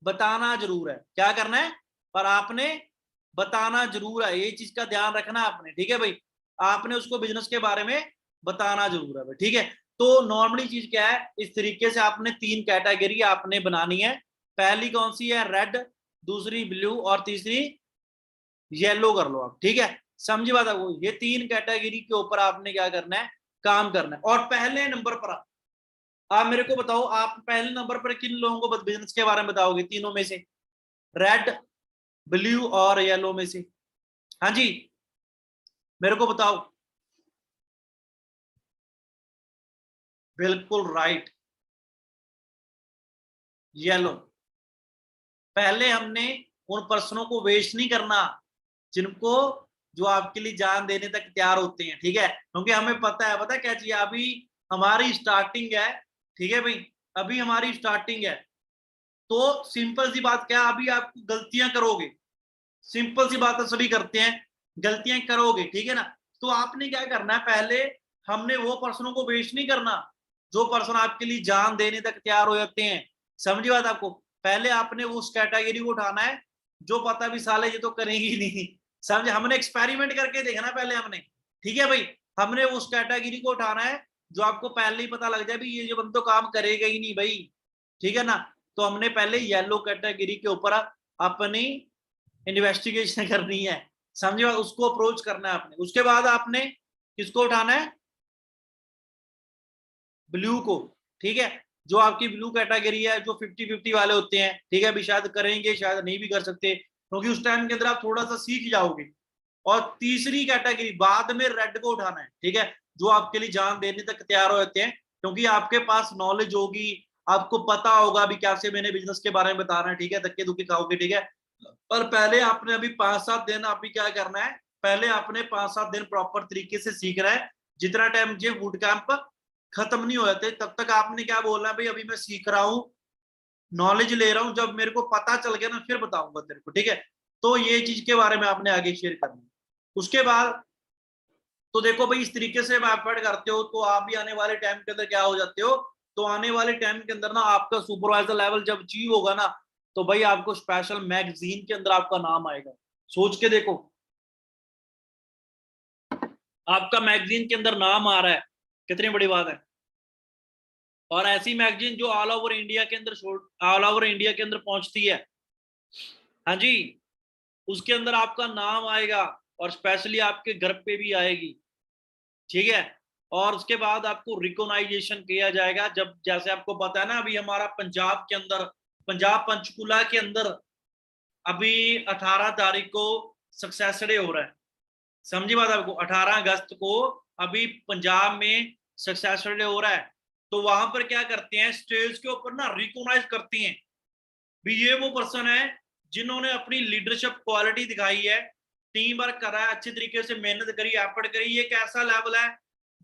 बताना जरूर है, क्या करना है, पर आपने बताना जरूर है, ये चीज का ध्यान रखना आपने, ठीक है भाई, आपने उसको बिजनेस के बारे में बताना जरूर है भाई, ठीक है। तो नॉर्मली चीज क्या है, इस तरीके से आपने 3 कैटेगरी आपने बनानी है, पहली कौन सी है, रेड, दूसरी ब्लू, और तीसरी येलो कर लो आप, ठीक है, समझी बात है। वो ये 3 कैटेगरी के ऊपर आपने क्या करना है, काम करना है। और पहले नंबर पर आप मेरे को बताओ, आप पहले नंबर पर किन लोगों को बिजनेस के बारे में बताओगे, तीनों में से, रेड, ब्लू और येलो में से, हाँ जी मेरे को बताओ। बिल्कुल राइट, येलो। पहले हमने उन पर्सनों को वेस्ट नहीं करना जिनको जो आपके लिए जान देने तक तैयार होते हैं, ठीक है। क्योंकि हमें पता है क्या चाहिए, अभी हमारी स्टार्टिंग है, ठीक है भाई, अभी हमारी स्टार्टिंग है। तो सिंपल सी बात क्या, अभी आप गलतियां करोगे, सिंपल सी बात है, सभी करते हैं, गलतियां करोगे, ठीक है ना। तो आपने क्या करना है, पहले हमने वो पर्सनों को वेस्ट नहीं करना जो पर्सन आपके लिए जान देने तक तैयार हो जाते हैं। समझी बात आपको, पहले आपने उस कैटेगरी को उठाना है जो पता भी साले ये तो करेंगी नहीं, समझे, हमने एक्सपेरिमेंट करके देखना पहले हमने, ठीक है भाई। हमने उस कैटेगरी को उठाना है जो आपको पहले ही पता लग जाए भी ये जो बंदो काम करेगा ही नहीं भाई, ठीक है ना। तो हमने पहले येलो कैटेगरी के ऊपर अपनी इन्वेस्टिगेशन करनी है, समझे, उसको अप्रोच करना है आपने। उसके बाद आपने किसको उठाना है, ब्लू को, ठीक है, जो आपकी ब्लू कैटेगरी है, जो 50-50 वाले होते हैं, ठीक है, अभी शायद करेंगे शायद नहीं भी कर सकते, क्योंकि उस टाइम के अंदर आप थोड़ा सा सीख जाओगे। और तीसरी कैटेगरी बाद में रेड को उठाना है, ठीक है, जो आपके लिए जान देने तक तैयार हो जाते हैं, क्योंकि आपके पास नॉलेज होगी, आपको पता होगा अभी कैसे मैंने बिजनेस के बारे में बताना है, ठीक है, धक्के धुक्के खाओगे, ठीक है। पर पहले आपने अभी 5-7 दिन अभी क्या करना है, पहले आपने 5-7 दिन प्रॉपर तरीके से सीखना है। जितना टाइम ये बूट कैंप खत्म नहीं हो जाते तब तक आपने क्या बोलना है, भाई अभी मैं सीख रहा हूँ, नॉलेज ले रहा हूँ, जब मेरे को पता चल गया ना फिर बताऊंगा तेरे को, ठीक है। तो ये चीज के बारे में आपने आगे शेयर करना है। उसके बाद तो देखो भाई, इस तरीके से आप एफर्ट करते हो तो आप भी आने वाले टाइम के अंदर क्या हो जाते हो, तो आने वाले टाइम के अंदर ना आपका सुपरवाइजर लेवल जब अचीव होगा ना, तो भाई आपको स्पेशल मैगजीन के अंदर आपका नाम आएगा। सोच के देखो, आपका मैगजीन के अंदर नाम आ रहा है, कितनी बड़ी बात है। और ऐसी मैगजीन जो ऑल ओवर इंडिया के अंदर पहुंचती है, हाँ जी, उसके अंदर आपका नाम आएगा और स्पेशली आपके घर पे भी आएगी, ठीक है। और उसके बाद आपको रिकॉग्नाइजेशन किया जाएगा, जब जैसे आपको पता है ना, अभी हमारा पंजाब के अंदर, पंजाब पंचकुला के अंदर अभी 18 तारीख को सक्सेस डे हो रहा है, समझी बात आपको, 18 अगस्त को अभी पंजाब में सक्सेस डे हो रहा है। तो वहां पर क्या करते हैं, स्टेज के ऊपर ना रिकॉग्नाइज करती हैं भी ये वो पर्सन है जिन्होंने अपनी लीडरशिप क्वालिटी दिखाई है, टीम वर्क करा है, अच्छे तरीके से मेहनत करी, एफर्ट करी। ये कैसा लेवल है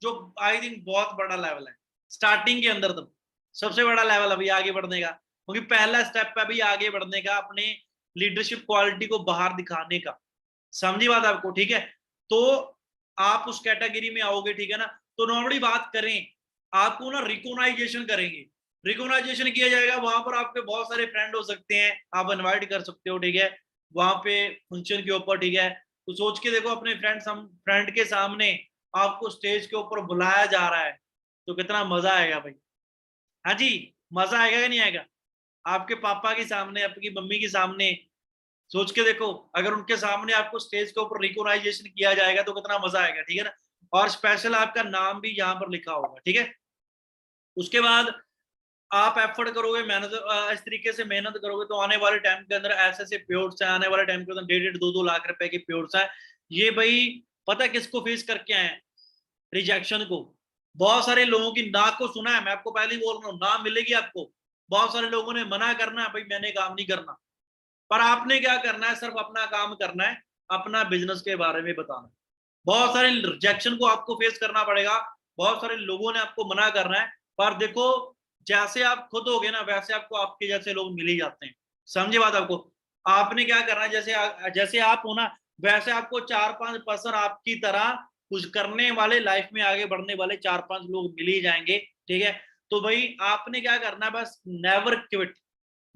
जो आई थिंक बहुत बड़ा लेवल है स्टार्टिंग के अंदर, तो सबसे बड़ा लेवल अभी आगे बढ़ने का, क्योंकि पहला स्टेप है अभी आगे बढ़ने का, अपने लीडरशिप क्वालिटी को बाहर दिखाने का, समझी बात आपको, ठीक है। तो आप उस कैटेगरी में आओगे, ठीक है ना। तो नॉर्मली बात करें, आपको ना रिकॉग्नाइजेशन करेंगे, रिकॉग्नाइजेशन किया जाएगा, वहां पर आपके बहुत सारे फ्रेंड हो सकते हैं, आप इनवाइट कर सकते हो, ठीक है, वहां पे फंक्शन के ऊपर, ठीक है। तो सोच के देखो, अपने फ्रेंड के सामने आपको स्टेज के ऊपर बुलाया जा रहा है, तो कितना मजा आएगा भाई, हाँ जी, मजा आएगा कि नहीं आएगा। आपके पापा के सामने, आपकी मम्मी के सामने, सोच के देखो, अगर उनके सामने आपको स्टेज के ऊपर रिकॉग्नाइजेशन किया जाएगा तो कितना मजा आएगा, ठीक है ना। और स्पेशल आपका नाम भी यहाँ पर लिखा होगा, ठीक है। उसके बाद आप एफर्ट करोगे, मेहनत इस तरीके से मेहनत करोगे, तो आने वाले टाइम के अंदर ऐसे ऐसे प्योर्स हैं, आने वाले टाइम के अंदर 1.5-2 लाख रुपए के प्योर्स हैं। ये भाई पता किसको फेस करके आए, रिजेक्शन को। बहुत सारे लोगों की ना को सुना है, मैं आपको पहले ही बोल रहा हूँ, ना मिलेगी आपको। बहुत सारे लोगों ने मना करना है, भाई मैंने काम नहीं करना, पर आपने क्या करना है, सिर्फ अपना काम करना है, अपना बिजनेस के बारे में बताना है। बहुत सारे रिजेक्शन को आपको फेस करना पड़ेगा, बहुत सारे लोगों ने आपको मना करना है, पर देखो जैसे आप खुद होगे ना, वैसे आपको आपके जैसे लोग मिल ही जाते हैं, समझे बात आपको। आपने क्या करना है, जैसे आप हो ना, वैसे आपको 4-5 पर्सन आपकी तरह कुछ करने वाले, लाइफ में आगे बढ़ने वाले 4-5 लोग मिल ही जाएंगे, ठीक है। तो भाई आपने क्या करना है, बस never quit,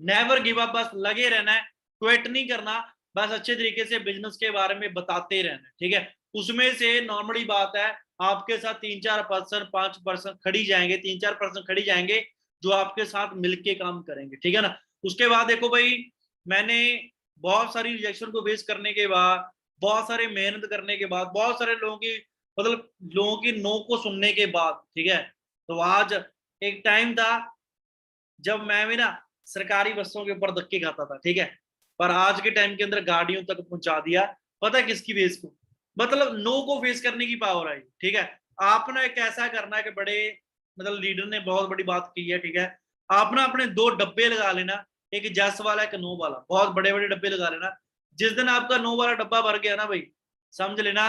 never give up, बस लगे रहना है, क्विट नहीं करना, बस अच्छे तरीके से बिजनेस के बारे में बताते रहना, ठीक है। उसमें से नॉर्मली बात है, आपके साथ 3-4 पर्सन, 5 पर्सन खड़ी जाएंगे, 3-4 पर्सन खड़ी जाएंगे जो आपके साथ मिलके काम करेंगे, ठीक है ना। उसके बाद देखो भाई, मैंने बहुत सारी रिजेक्शन को फेस करने के बाद, बहुत सारे मेहनत करने के बाद, बहुत सारे लोगों की मतलब लोगों की नो को सुनने के बाद, ठीक है, तो आज एक टाइम था जब मैं भी ना सरकारी बसों के ऊपर धक्के खाता था, ठीक है, पर आज के टाइम के अंदर गाड़ियों तक पहुंचा दिया, पता है किसकी बेस को, मतलब नो को फेस करने की पावर आई, ठीक है। आपने एक ऐसा करना है कि बड़े मतलब लीडर ने बहुत बड़ी बात की है, ठीक है, आप ना अपने 2 डब्बे लगा लेना, एक जस वाला एक नो वाला, बहुत बड़े बड़े डब्बे लगा लेना, जिस दिन आपका 9 वाला डब्बा भर गया ना भाई, समझ लेना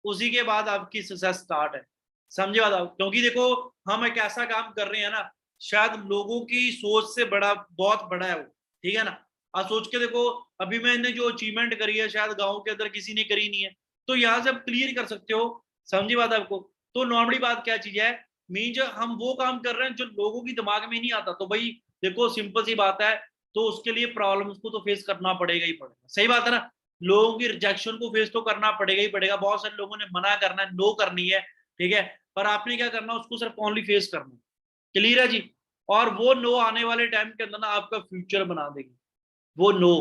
उसी के बाद आपकी सक्सेस स्टार्ट है। समझे बात आप? क्योंकि देखो हम एक ऐसा काम कर रहे हैं ना, शायद लोगों की सोच से बड़ा, बहुत बड़ा है वो, ठीक है ना। आप सोच के देखो, अभी मैंने जो अचीवमेंट करी है शायद गांव के अंदर किसी ने करी नहीं है, तो यहाँ से आप क्लियर कर सकते हो। समझी बात आपको? तो नॉर्मली बात क्या चीज है, मीन्स हम वो काम कर रहे हैं जो लोगों की दिमाग में नहीं आता, तो भाई देखो सिंपल सी बात है, तो उसके लिए प्रॉब्लम्स को तो फेस करना पड़ेगा ही पड़ेगा। सही बात है ना, लोगों की रिजेक्शन को फेस तो करना पड़ेगा ही पड़ेगा। बहुत सारे लोगों ने मना करना है, नो करनी है, ठीक है, पर आपने क्या करना, उसको सिर्फ ओनली फेस करना। क्लियर है जी? और वो नो आने वाले टाइम के अंदर ना आपका फ्यूचर बना देगी वो नो।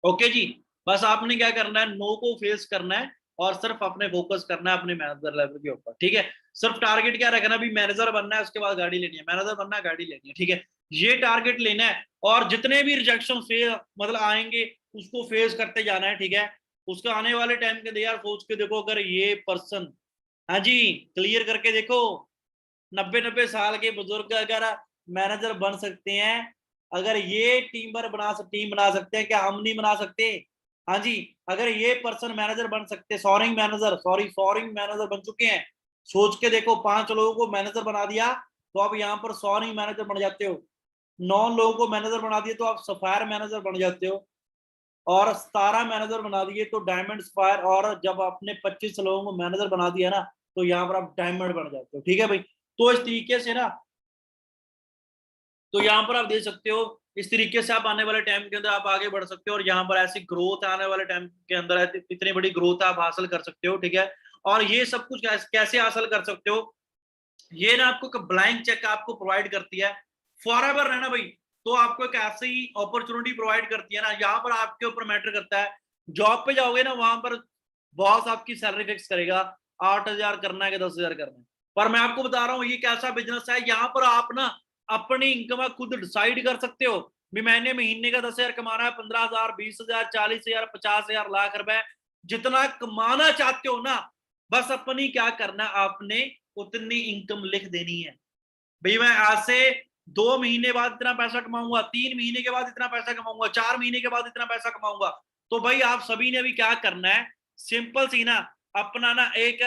ओके जी, बस आपने क्या करना है, नो को फेस करना है और सिर्फ अपने फोकस करना है अपने मैनेजर लेवल के ऊपर, ठीक है। सिर्फ टारगेट क्या रखना, भी मैनेजर बनना है, उसके बाद गाड़ी लेनी है, मैनेजर बनना है, गाड़ी लेनी है, ठीक है, ये टारगेट लेना है। और जितने भी रिजेक्शन मतलब आएंगे उसको फेस करते जाना है, ठीक है। उसका आने वाले टाइम के यार सोच के देखो, अगर ये पर्सन, हाँ जी, क्लियर करके देखो, 90-90 साल के बुजुर्ग अगर मैनेजर बन सकते हैं, अगर ये टीम बना सकते हैं, क्या हम नहीं बना सकते? हाँ जी, अगर ये पर्सन मैनेजर बन सकते, सॉरिंग मैनेजर बन चुके हैं, सोच के देखो 5 लोगों को मैनेजर बना दिया तो आप यहाँ पर सॉरिंग मैनेजर बन जाते हो, 9 लोगों को मैनेजर बना दिए तो आप सफायर मैनेजर बन जाते हो, और 17 मैनेजर बना दिए तो डायमंड सफायर, और जब आपने 25 लोगों को मैनेजर बना दिया ना तो यहाँ पर आप डायमंड बन जाते हो, ठीक है भाई। तो इस तरीके से ना, तो यहाँ पर आप देख सकते हो, इस तरीके से आप आने वाले टाइम के अंदर आप आगे बढ़ सकते हो, और यहाँ पर ऐसी ग्रोथ आने वाले टाइम के अंदर इतनी बड़ी ग्रोथ आप हासिल कर सकते हो, ठीक है। और ये सब कुछ कैसे हासिल कर सकते हो, ये ना आपको ब्लैंक चेक आपको प्रोवाइड करती है, फॉरएवर रहना भाई। तो आपको एक ऐसी अपॉर्चुनिटी प्रोवाइड करती है ना, यहाँ पर आपके ऊपर मैटर करता है। जॉब पे जाओगे ना, वहां पर बॉस आपकी सैलरी फिक्स करेगा, 8,000 करना है कि 10,000 करना है, पर मैं आपको बता रहा हूँ ये कैसा बिजनेस है, यहाँ पर आप ना अपनी इनकम खुद डिसाइड कर सकते हो। भी मैंने महीने का 10,000 कमाना है, 15,000, 20,000, 40,000, 50,000, लाख रुपए, जितना कमाना चाहते हो ना, बस अपनी क्या करना है, आपने उतनी इनकम लिख देनी है। भाई मैं आज से 2 महीने बाद इतना पैसा कमाऊंगा, 3 महीने के बाद इतना पैसा कमाऊंगा, 4 महीने के बाद इतना पैसा कमाऊंगा। तो भाई आप सभी ने भी क्या करना है, सिंपल सी ना, अपना ना एक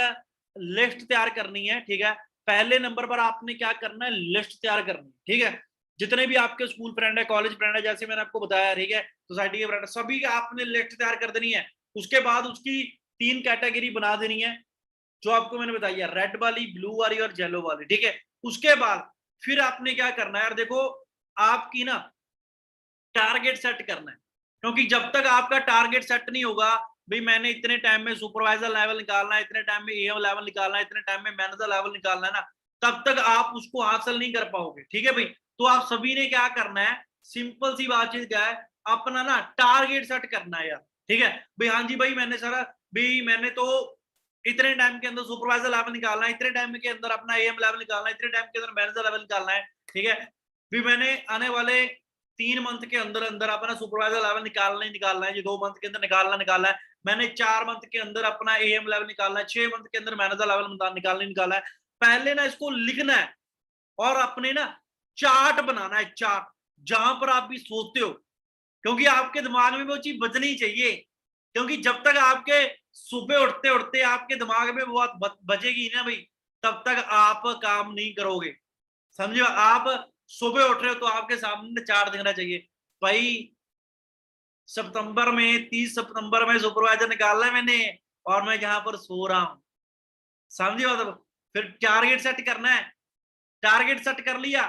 लिस्ट तैयार करनी है, ठीक है। पहले नंबर पर आपने क्या करना है, लिस्ट तैयार करनी है, ठीक है। जितने भी आपके स्कूल फ्रेंड है, कॉलेज फ्रेंड है, जैसे मैंने आपको बताया, ठीक है, सोसाइटी के फ्रेंड, सभी का आपने लिस्ट तैयार कर देनी है। उसके बाद उसकी 3 कैटेगरी बना देनी है, जो आपको मैंने बताई है, रेड वाली, ब्लू वाली और येलो वाली, ठीक है। उसके बाद फिर आपने क्या करना है यार, देखो आपकी ना टारगेट सेट करना है, क्योंकि जब तक आपका टारगेट सेट नहीं होगा, भाई मैंने इतने टाइम में सुपरवाइजर लेवल निकालना है, इतने टाइम में एएम लेवल निकालना है, इतने टाइम में मैनेजर लेवल निकालना है ना, तब तक आप उसको हासिल नहीं कर पाओगे, ठीक है भाई। तो आप सभी ने क्या करना है, सिंपल सी बातचीत क्या है, अपना ना टारगेट सेट करना है यार, ठीक है भाई। हाँ जी भाई, मैंने सारा भाई मैंने तो इतने टाइम के अंदर सुपरवाइजर लेवल निकालना है, इतने टाइम के अंदर अपना एएम लेवल निकालना है, इतने टाइम के अंदर मैनेजर लेवल निकालना है, ठीक है। भी मैंने आने वाले 3 मंथ के अंदर अंदर अपना सुपरवाइजर लेवल निकालना ही निकालना है, ये 2 मंथ के अंदर निकालना है, मैंने 4 मंथ के अंदर अपना एएम लेवल निकालना है, 6 मंथ के अंदर मैनेजर लेवल निकालना है। पहले ना इसको लिखना है और अपने ना चार्ट बनाना है, चार्ट, जहां पर आप भी सोचते हो, क्योंकि आपके दिमाग में वो चीज बचनी चाहिए। क्योंकि जब तक आपके सुबह उठते उठते आपके दिमाग में वो बात बचेगी ना भाई, तब तक आप काम नहीं करोगे। समझो, आप सुबह उठ रहे हो तो आपके सामने चार्ट दिखना चाहिए भाई, सितंबर में 30 सितंबर में सुपरवाइजर निकालना है मैंने, और मैं यहाँ पर सो रहा हूँ। समझिए मतलब, फिर टारगेट सेट करना है, टारगेट सेट कर लिया,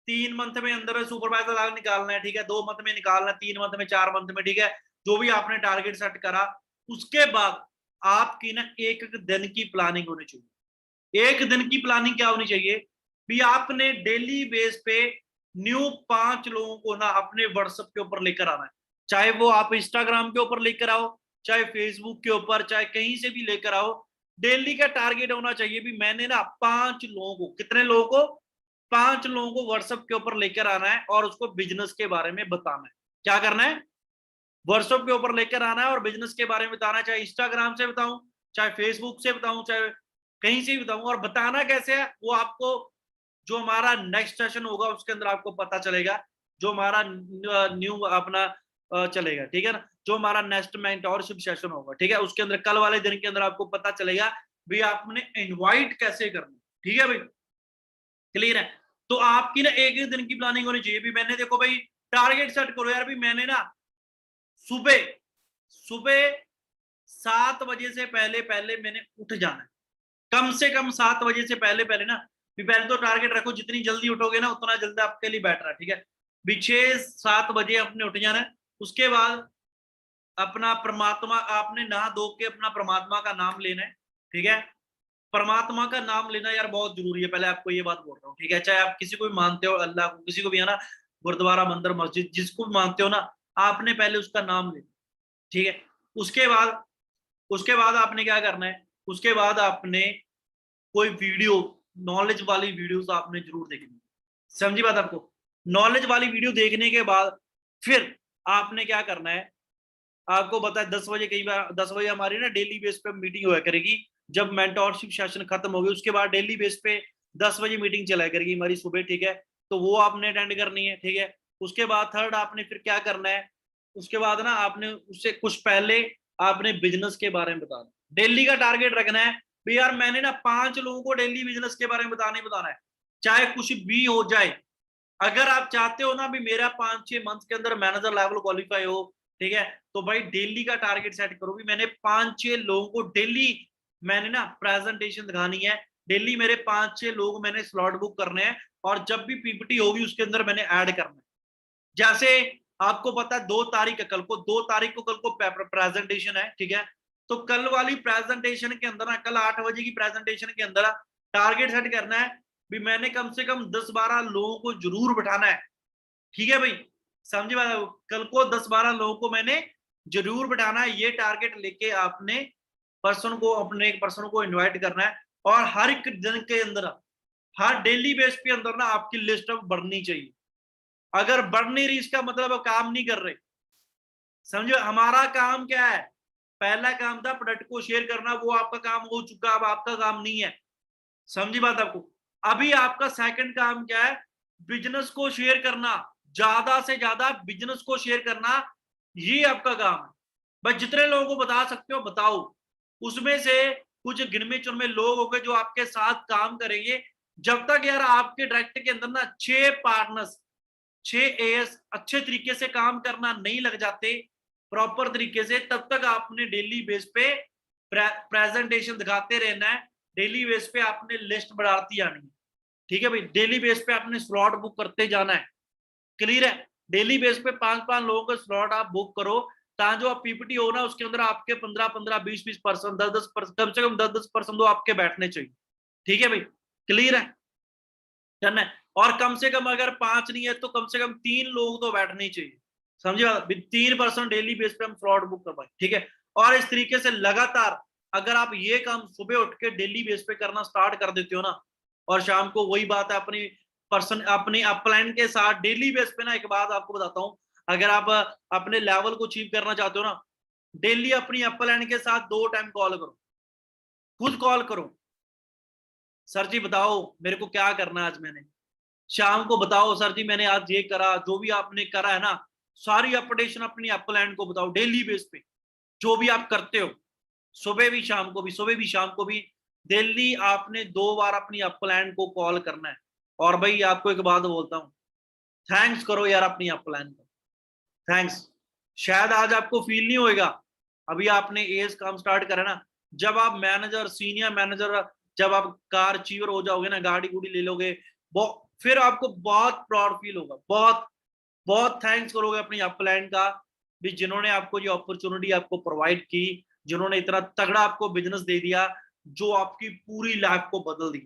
3 मंथ में अंदर सुपरवाइजर लेवल निकालना है, ठीक है, 2 मंथ में निकालना है, 3 मंथ में, 4 मंथ में, ठीक है, जो भी आपने टारगेट सेट करा। उसके बाद आपकी ना एक दिन की प्लानिंग होनी चाहिए। एक दिन की प्लानिंग क्या होनी चाहिए, भी आपने डेली बेस पे न्यू 5 लोगों को ना अपने व्हाट्सएप के ऊपर लेकर आना है, चाहे वो आप इंस्टाग्राम के ऊपर लेकर आओ, चाहे फेसबुक के ऊपर, चाहे कहीं से भी लेकर आओ। डेली का टारगेट होना चाहिए भी मैंने ना 5 लोगों को, कितने लोगों को, 5 लोगों को व्हाट्सएप के ऊपर लेकर आना है और उसको बिजनेस के बारे में बताना है। क्या करना है, व्हाट्सएप के ऊपर लेकर आना है और बिजनेस के बारे में बताना है, चाहे इंस्टाग्राम से बताऊं, चाहे फेसबुक से बताऊं, चाहे कहीं से भी बताऊं। और बताना कैसे है वो आपको, जो हमारा नेक्स्ट सेशन होगा उसके अंदर आपको पता चलेगा, जो हमारा न्यू अपना चलेगा, ठीक है ना, जो हमारा नेक्स्ट मेंटोरशिप सेशन होगा, ठीक है, उसके अंदर कल वाले दिन के अंदर आपको पता चलेगा भाई आपने इनवाइट कैसे करना, ठीक है भाई, क्लियर है। तो आपकी ना एक एक दिन की प्लानिंग होनी चाहिए। भी मैंने देखो भाई टारगेट सेट करो यार, भी मैंने ना सुबह सुबह 7 बजे से पहले पहले मैंने उठ जाना है, कम से कम 7 बजे से पहले पहले ना, भी पहले तो टारगेट रखो, जितनी जल्दी उठोगे ना उतना जल्दी आपके लिए बेटर है, ठीक है, भी 6-7 बजे आपने उठ जाना है। उसके बाद अपना परमात्मा आपने नहा धो के अपना परमात्मा का नाम लेना है, ठीक है, परमात्मा का नाम लेना यार बहुत जरूरी है, पहले आपको ये बात बोल रहा हूँ, ठीक है, चाहे आप किसी को भी मानते हो, अल्लाह को, किसी को भी, है ना, गुरुद्वारा मंदिर मस्जिद जिसको भी मानते हो ना, आपने पहले उसका नाम लेना, ठीक है। उसके बाद आपने क्या करना है, उसके बाद आपने कोई वीडियो, नॉलेज वाली वीडियोस आपने जरूर देखनी, समझी बात आपको। नॉलेज वाली वीडियो देखने के बाद फिर आपने क्या करना है, आपको पता है 10 बजे, कई बार 10 बजे हमारी ना डेली बेस पे मीटिंग हुआ करेगी, जब मेंटोरशिप सेशन खत्म होगी उसके बाद डेली बेस पे 10 बजे मीटिंग चला करेगी हमारी सुबह, ठीक है, तो वो आपने अटेंड करनी है, ठीक है। उसके बाद थर्ड आपने फिर क्या करना है, उसके बाद ना आपने उससे कुछ पहले आपने बिजनेस के बारे में बताना, डेली का टारगेट रखना है भी यार मैंने ना 5 लोगों को डेली बिजनेस के बारे में बताना है, चाहे कुछ भी हो जाए। अगर आप चाहते हो ना भी मेरा 5-6 मंथ के अंदर मैनेजर लेवल क्वालिफाई हो, ठीक है, तो भाई डेली का टारगेट सेट करो भी मैंने 5-6 लोगों को डेली मैंने ना प्रेजेंटेशन दिखानी है, डेली मेरे 5-6 लोग मैंने स्लॉट बुक करने हैं, और जब भी पीपीटी होगी उसके अंदर मैंने ऐड करना है। जैसे आपको पता है 2 तारीख है, कल को 2 तारीख को कल को प्रेजेंटेशन है, ठीक है, तो कल वाली प्रेजेंटेशन के अंदर ना, कल 8 बजे की प्रेजेंटेशन के अंदर टारगेट सेट करना है भी मैंने कम से कम 10-12 लोगों को जरूर बिठाना है, ठीक है भाई, समझे बात। कल को 10-12 लोगों को मैंने जरूर बिठाना है, ये टारगेट लेके आपने पर्सन को, अपने एक पर्सन को इनवाइट करना है, और हर एक दिन के अंदर, हर डेली बेस पे अंदर ना आपकी लिस्ट अब बढ़नी चाहिए। अगर बढ़ नहीं रही इसका मतलब काम नहीं कर रहे, समझो। हमारा काम क्या है, पहला काम था प्रोडक्ट को शेयर करना, वो आपका काम हो चुका, अब आपका काम नहीं है, समझी बात आपको। अभी आपका सेकंड काम क्या है, बिजनेस को शेयर करना, ज्यादा से ज्यादा बिजनेस को शेयर करना, ये आपका काम है। भाई जितने लोगों को बता सकते हो बताओ, उसमें से कुछ गिनमे चुनमे लोग होंगे जो आपके साथ काम करेंगे। जब तक यार आपके डायरेक्ट के अंदर ना 6 पार्टनर्स, 6 एएस अच्छे तरीके से काम करना नहीं लग जाते प्रॉपर तरीके से, तब तक आपने डेली बेस पे प्रेजेंटेशन दिखाते रहना है, डेली बेस पे आपने लिस्ट बढ़ाती आनी है, ठीक है भाई, डेली बेस पे आपने स्लॉट बुक करते जाना है, क्लियर है। डेली बेस पे 5-5 लोगों का स्लॉट आप बुक करो, ताकि जो आप पीपीटी हो ना उसके अंदर आपके 15-15, 20-20%, 10-10%, कम से कम 10-10% तो आपके बैठने चाहिए, ठीक है भाई, क्लियर है, डन है। और कम से कम अगर 5 नहीं है तो कम से कम 3 लोग तो बैठने चाहिए, समझिए बात, 3% डेली बेस पे हम स्लॉट बुक करवाएं, ठीक है। और इस तरीके से लगातार अगर आप ये काम सुबह उठ के डेली बेस पे करना स्टार्ट कर देते हो ना, और शाम को वही बात है अपनी पर्सन अपनी अपलाइन के साथ डेली बेस पे ना, एक बात आपको बताता हूँ, अगर आप अपने लेवल को अचीव करना चाहते हो ना, डेली अपनी अपलाइन के साथ 2 टाइम कॉल करो, खुद कॉल करो, सर जी बताओ मेरे को क्या करना है आज, मैंने शाम को बताओ सर जी मैंने आज ये करा, जो भी आपने करा है ना सारी अपडेशन अपनी अपलाइन को बताओ डेली बेस पे, जो भी आप करते हो, सुबह भी शाम को भी, सुबह भी शाम को भी, डेली आपने 2 बार अपनी अपलाइन को कॉल करना है। और भाई आपको एक बात बोलता हूँ, थैंक्स करो यार अपनी अपलाइन को, थैंक्स। शायद आज आपको फील नहीं होएगा, अभी आपने एज काम स्टार्ट करा ना, जब आप मैनेजर, सीनियर मैनेजर, जब आप कार चीवर हो जाओगे ना, गाड़ी गुड़ी ले लोगे, फिर आपको बहुत प्राउड फील होगा, बहुत बहुत थैंक्स करोगे अपनी अपलाइन का भी, जिन्होंने आपको ये अपॉर्चुनिटी आपको प्रोवाइड की, जिन्होंने इतना तगड़ा आपको बिजनेस दे दिया जो आपकी पूरी लाइफ को बदल दी,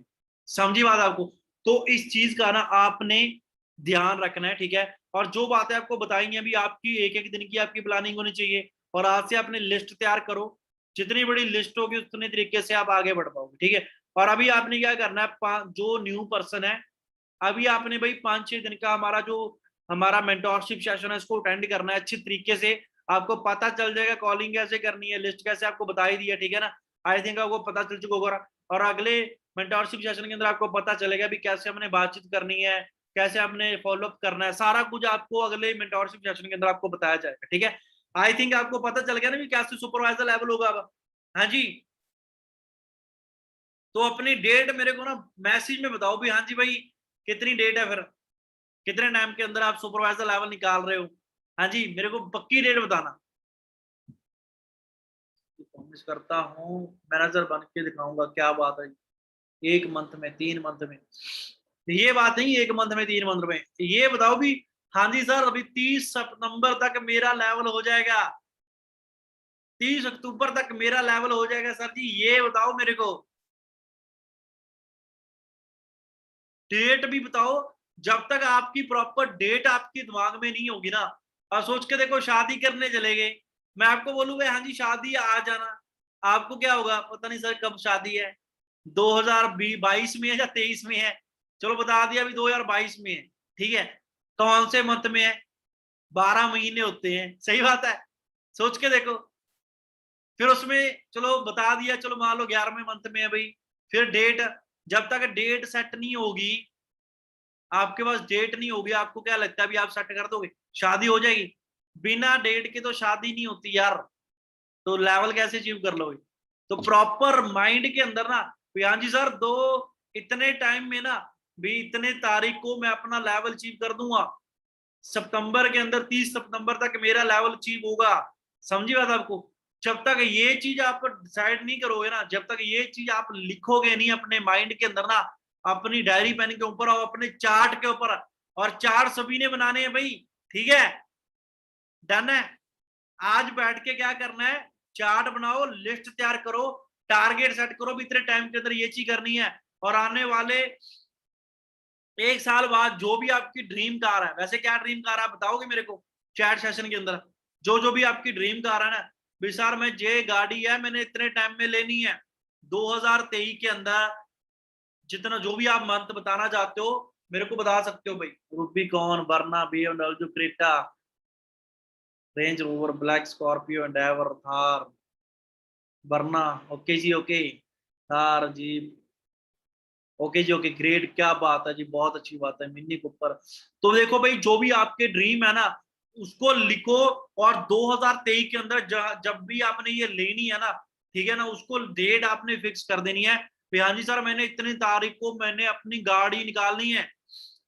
समझी बात आपको। तो इस चीज का ना आपने ध्यान रखना है, ठीक है। और जो बातें आपको बताई हैं अभी, आपकी एक एक दिन की आपकी प्लानिंग होनी चाहिए, और आज से आपने लिस्ट तैयार करो, जितनी बड़ी लिस्ट होगी उतने तरीके से आप आगे बढ़ पाओगे, ठीक है। और अभी आपने क्या करना है, जो न्यू पर्सन है, अभी आपने भाई 5-6 दिन का हमारा मेंटोरशिप सेशन है, इसको अटेंड करना है अच्छी तरीके से, आपको पता चल जाएगा कॉलिंग कैसे करनी है, लिस्ट कैसे आपको बता ही दिया, ठीक है ना, आई थिंक आपको पता चल चुका होगा। और अगले मेंटोरशिप सेशन के अंदर आपको पता चलेगा भी कैसे हमने बातचीत करनी है, कैसे आपने फॉलोअप करना है, सारा कुछ आपको अगले मेंटोरशिप सेशन के अंदर आपको बताया जाएगा, ठीक है। आई थिंक आपको पता चल गया ना भी कैसे सुपरवाइजर लेवल होगा अब। हाँ जी, तो अपनी डेट मेरे को ना मैसेज में बताओ भी, हाँ जी भाई कितनी डेट है, फिर कितने टाइम के अंदर आप सुपरवाइजर लेवल निकाल रहे हो। हाँ जी, मेरे को पक्की डेट बताना। प्रॉमिस करता हूँ मैनेजर बन के दिखाऊंगा, क्या बात है। 1 मंथ में 3 मंथ में, ये बात नहीं 1 मंथ में 3 मंथ में, ये बताओ भी हाँ जी सर अभी 30 सितंबर तक मेरा लेवल हो जाएगा, 30 अक्टूबर तक मेरा लेवल हो जाएगा सर जी, ये बताओ मेरे को। डेट भी बताओ, जब तक आपकी प्रॉपर डेट आपके दिमाग में नहीं होगी ना। और सोच के देखो शादी करने चले गए, मैं आपको बोलूंगा हाँ जी शादी आ जाना, आपको क्या होगा पता नहीं सर कब शादी है, 2022 में है या 23 में है, चलो बता दिया अभी 2022 में है, ठीक है। कौन से मंथ में है, 12 महीने होते हैं, सही बात है, सोच के देखो। फिर उसमें चलो बता दिया, चलो मान लो 11वें मंथ में है भाई, फिर डेट, जब तक डेट सेट नहीं होगी, आपके पास डेट नहीं होगी, आपको क्या लगता है अभी आप सेट कर दोगे शादी हो जाएगी? बिना डेट के तो शादी नहीं होती यार, तो लेवल कैसे अचीव कर लोगे? तो प्रॉपर माइंड के अंदर ना, हाँ जी सर दो इतने टाइम में ना भी इतने तारीख को मैं अपना लेवल अचीव कर दूंगा, सितंबर के अंदर 30 सितंबर तक मेरा लेवल अचीव होगा। समझी बात आपको? जब तक ये चीज आप डिसाइड नहीं करोगे ना, जब तक ये चीज आप लिखोगे नहीं अपने माइंड के अंदर ना, अपनी डायरी पेन के ऊपर और अपने चार्ट के ऊपर, और चार्ट सभी ने बनाने हैं भाई, ठीक है, डन है। आज बैठ के क्या करना है, चार्ट बनाओ, लिस्ट तैयार करो, टारगेट सेट करो भी इतने टाइम के अंदर ये चीज करनी है, और आने वाले 1 साल बाद जो भी आपकी ड्रीम कार है, वैसे क्या ड्रीम कार है बताओगे मेरे को चैट सेशन के अंदर, जो भी आपकी ड्रीम कार है ना, भी सर मैं ये गाड़ी है मैंने इतने टाइम में लेनी है, 2023 के अंदर, जितना जो भी आप मंथ बताना चाहते हो मेरे को बता सकते हो भाई। रूबिकॉन, वरना, BMW, Creta, range rover, black Scorpio, Endeavour, Thar, वरना, ओके जी ओके, थार, जीप, ओके जी ओके, ग्रेट, क्या बात है जी, बहुत अच्छी बात है, मिनी कूपर। तो देखो भाई जो भी आपके ड्रीम है ना उसको लिखो, और 2023 के अंदर जब भी आपने ये लेनी है ना, ठीक है ना, उसको डेट आपने फिक्स कर देनी है, हाँ जी सर मैंने इतनी तारीख को मैंने अपनी गाड़ी निकालनी है,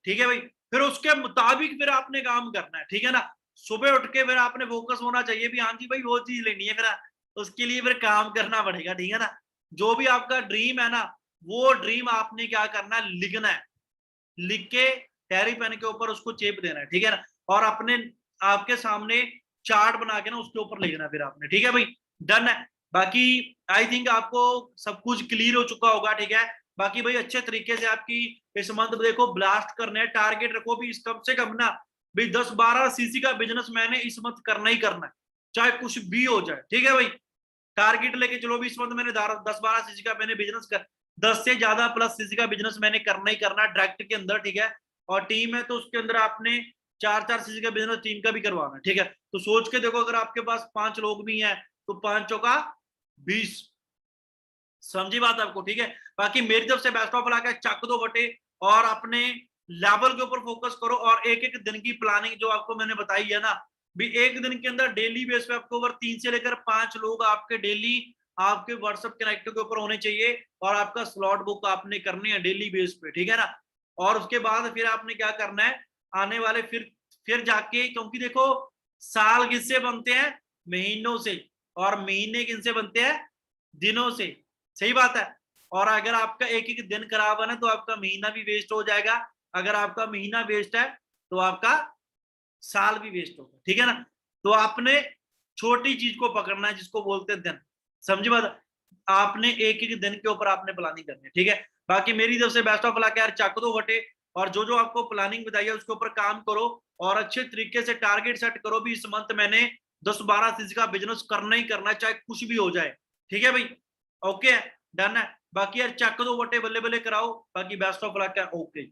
ठीक है भाई। फिर उसके मुताबिक फिर आपने काम करना है, ठीक है ना। सुबह उठ के फिर आपने फोकस होना चाहिए भी हाँ जी भाई वो चीज लेनी है, फिर उसके लिए फिर काम करना पड़ेगा, ठीक है ना। जो भी आपका ड्रीम है ना, वो ड्रीम आपने क्या करना है, लिखना है, लिख के डायरी पेन के ऊपर उसको चेप देना है, ठीक है ना, और अपने आपके सामने चार्ट बना के ना उसके ऊपर लिखना है फिर आपने, ठीक है भाई, डन है। बाकी आई थिंक आपको सब कुछ क्लियर हो चुका होगा, ठीक है। बाकी भाई अच्छे तरीके से आपकी इस मंथ देखो ब्लास्ट करने है, टारगेट रखो भी कम से कम ना भाई 10-12 सीसी का बिजनेस मैंने इस मंथ करना ही करना है, चाहे कुछ भी हो जाए, ठीक है भाई। टारगेट लेके चलो भी इस मंथ मैंने 10-12 सीसी का मैंने बिजनेस कर, 10 से ज्यादा प्लस सीसी का बिजनेस मैंने करना ही करना है डायरेक्ट के अंदर, ठीक है। और टीम है तो उसके अंदर आपने 4-4 सीसी का बिजनेस टीम का भी करवाना है, ठीक है। तो सोच के देखो अगर आपके पास 5 लोग भी हैं तो 5 चौका 20, समझी बात आपको, ठीक है। बाकी मेरी तरफ से बेस्ट ऑफ लक है, चक दो बटे, और अपने लेवल के ऊपर फोकस करो, और एक एक दिन की प्लानिंग जो आपको मैंने बताई है ना, भी एक दिन के अंदर डेली बेस पे आपको ओवर 3 से लेकर 5 लोग आपके डेली आपके व्हाट्सएप कनेक्ट के ऊपर होने चाहिए, और आपका स्लॉट बुक आपने करनी है डेली बेस पे, ठीक है ना। और उसके बाद फिर आपने क्या करना है, आने वाले फिर जाके, क्योंकि देखो साल किससे बनते हैं, महीनों से, और महीने किनसे बनते हैं, दिनों से, सही बात है। और अगर आपका एक एक दिन खराब है ना तो आपका महीना भी वेस्ट हो जाएगा, अगर आपका महीना वेस्ट है तो आपका साल भी वेस्ट होगा, ठीक है ना। तो आपने छोटी चीज को पकड़ना है जिसको बोलते हैं दिन, समझी बात, आपने एक एक दिन के ऊपर आपने प्लानिंग करनी है, ठीक है। बाकी मेरी तरफ से बेस्ट ऑफ लक यार, चक दो बटे, और जो आपको प्लानिंग बताई है उसके ऊपर काम करो, और अच्छे तरीके से टारगेट सेट करो भी इस मंथ मैंने 10-12 चीज का बिजनेस करना ही करना है, चाहे कुछ भी हो जाए, ठीक है भाई, ओके डन है। बाकी यार चक दो बटे, बल्ले बल्ले कराओ, बाकी बेस्ट ऑफ लक है, ओके।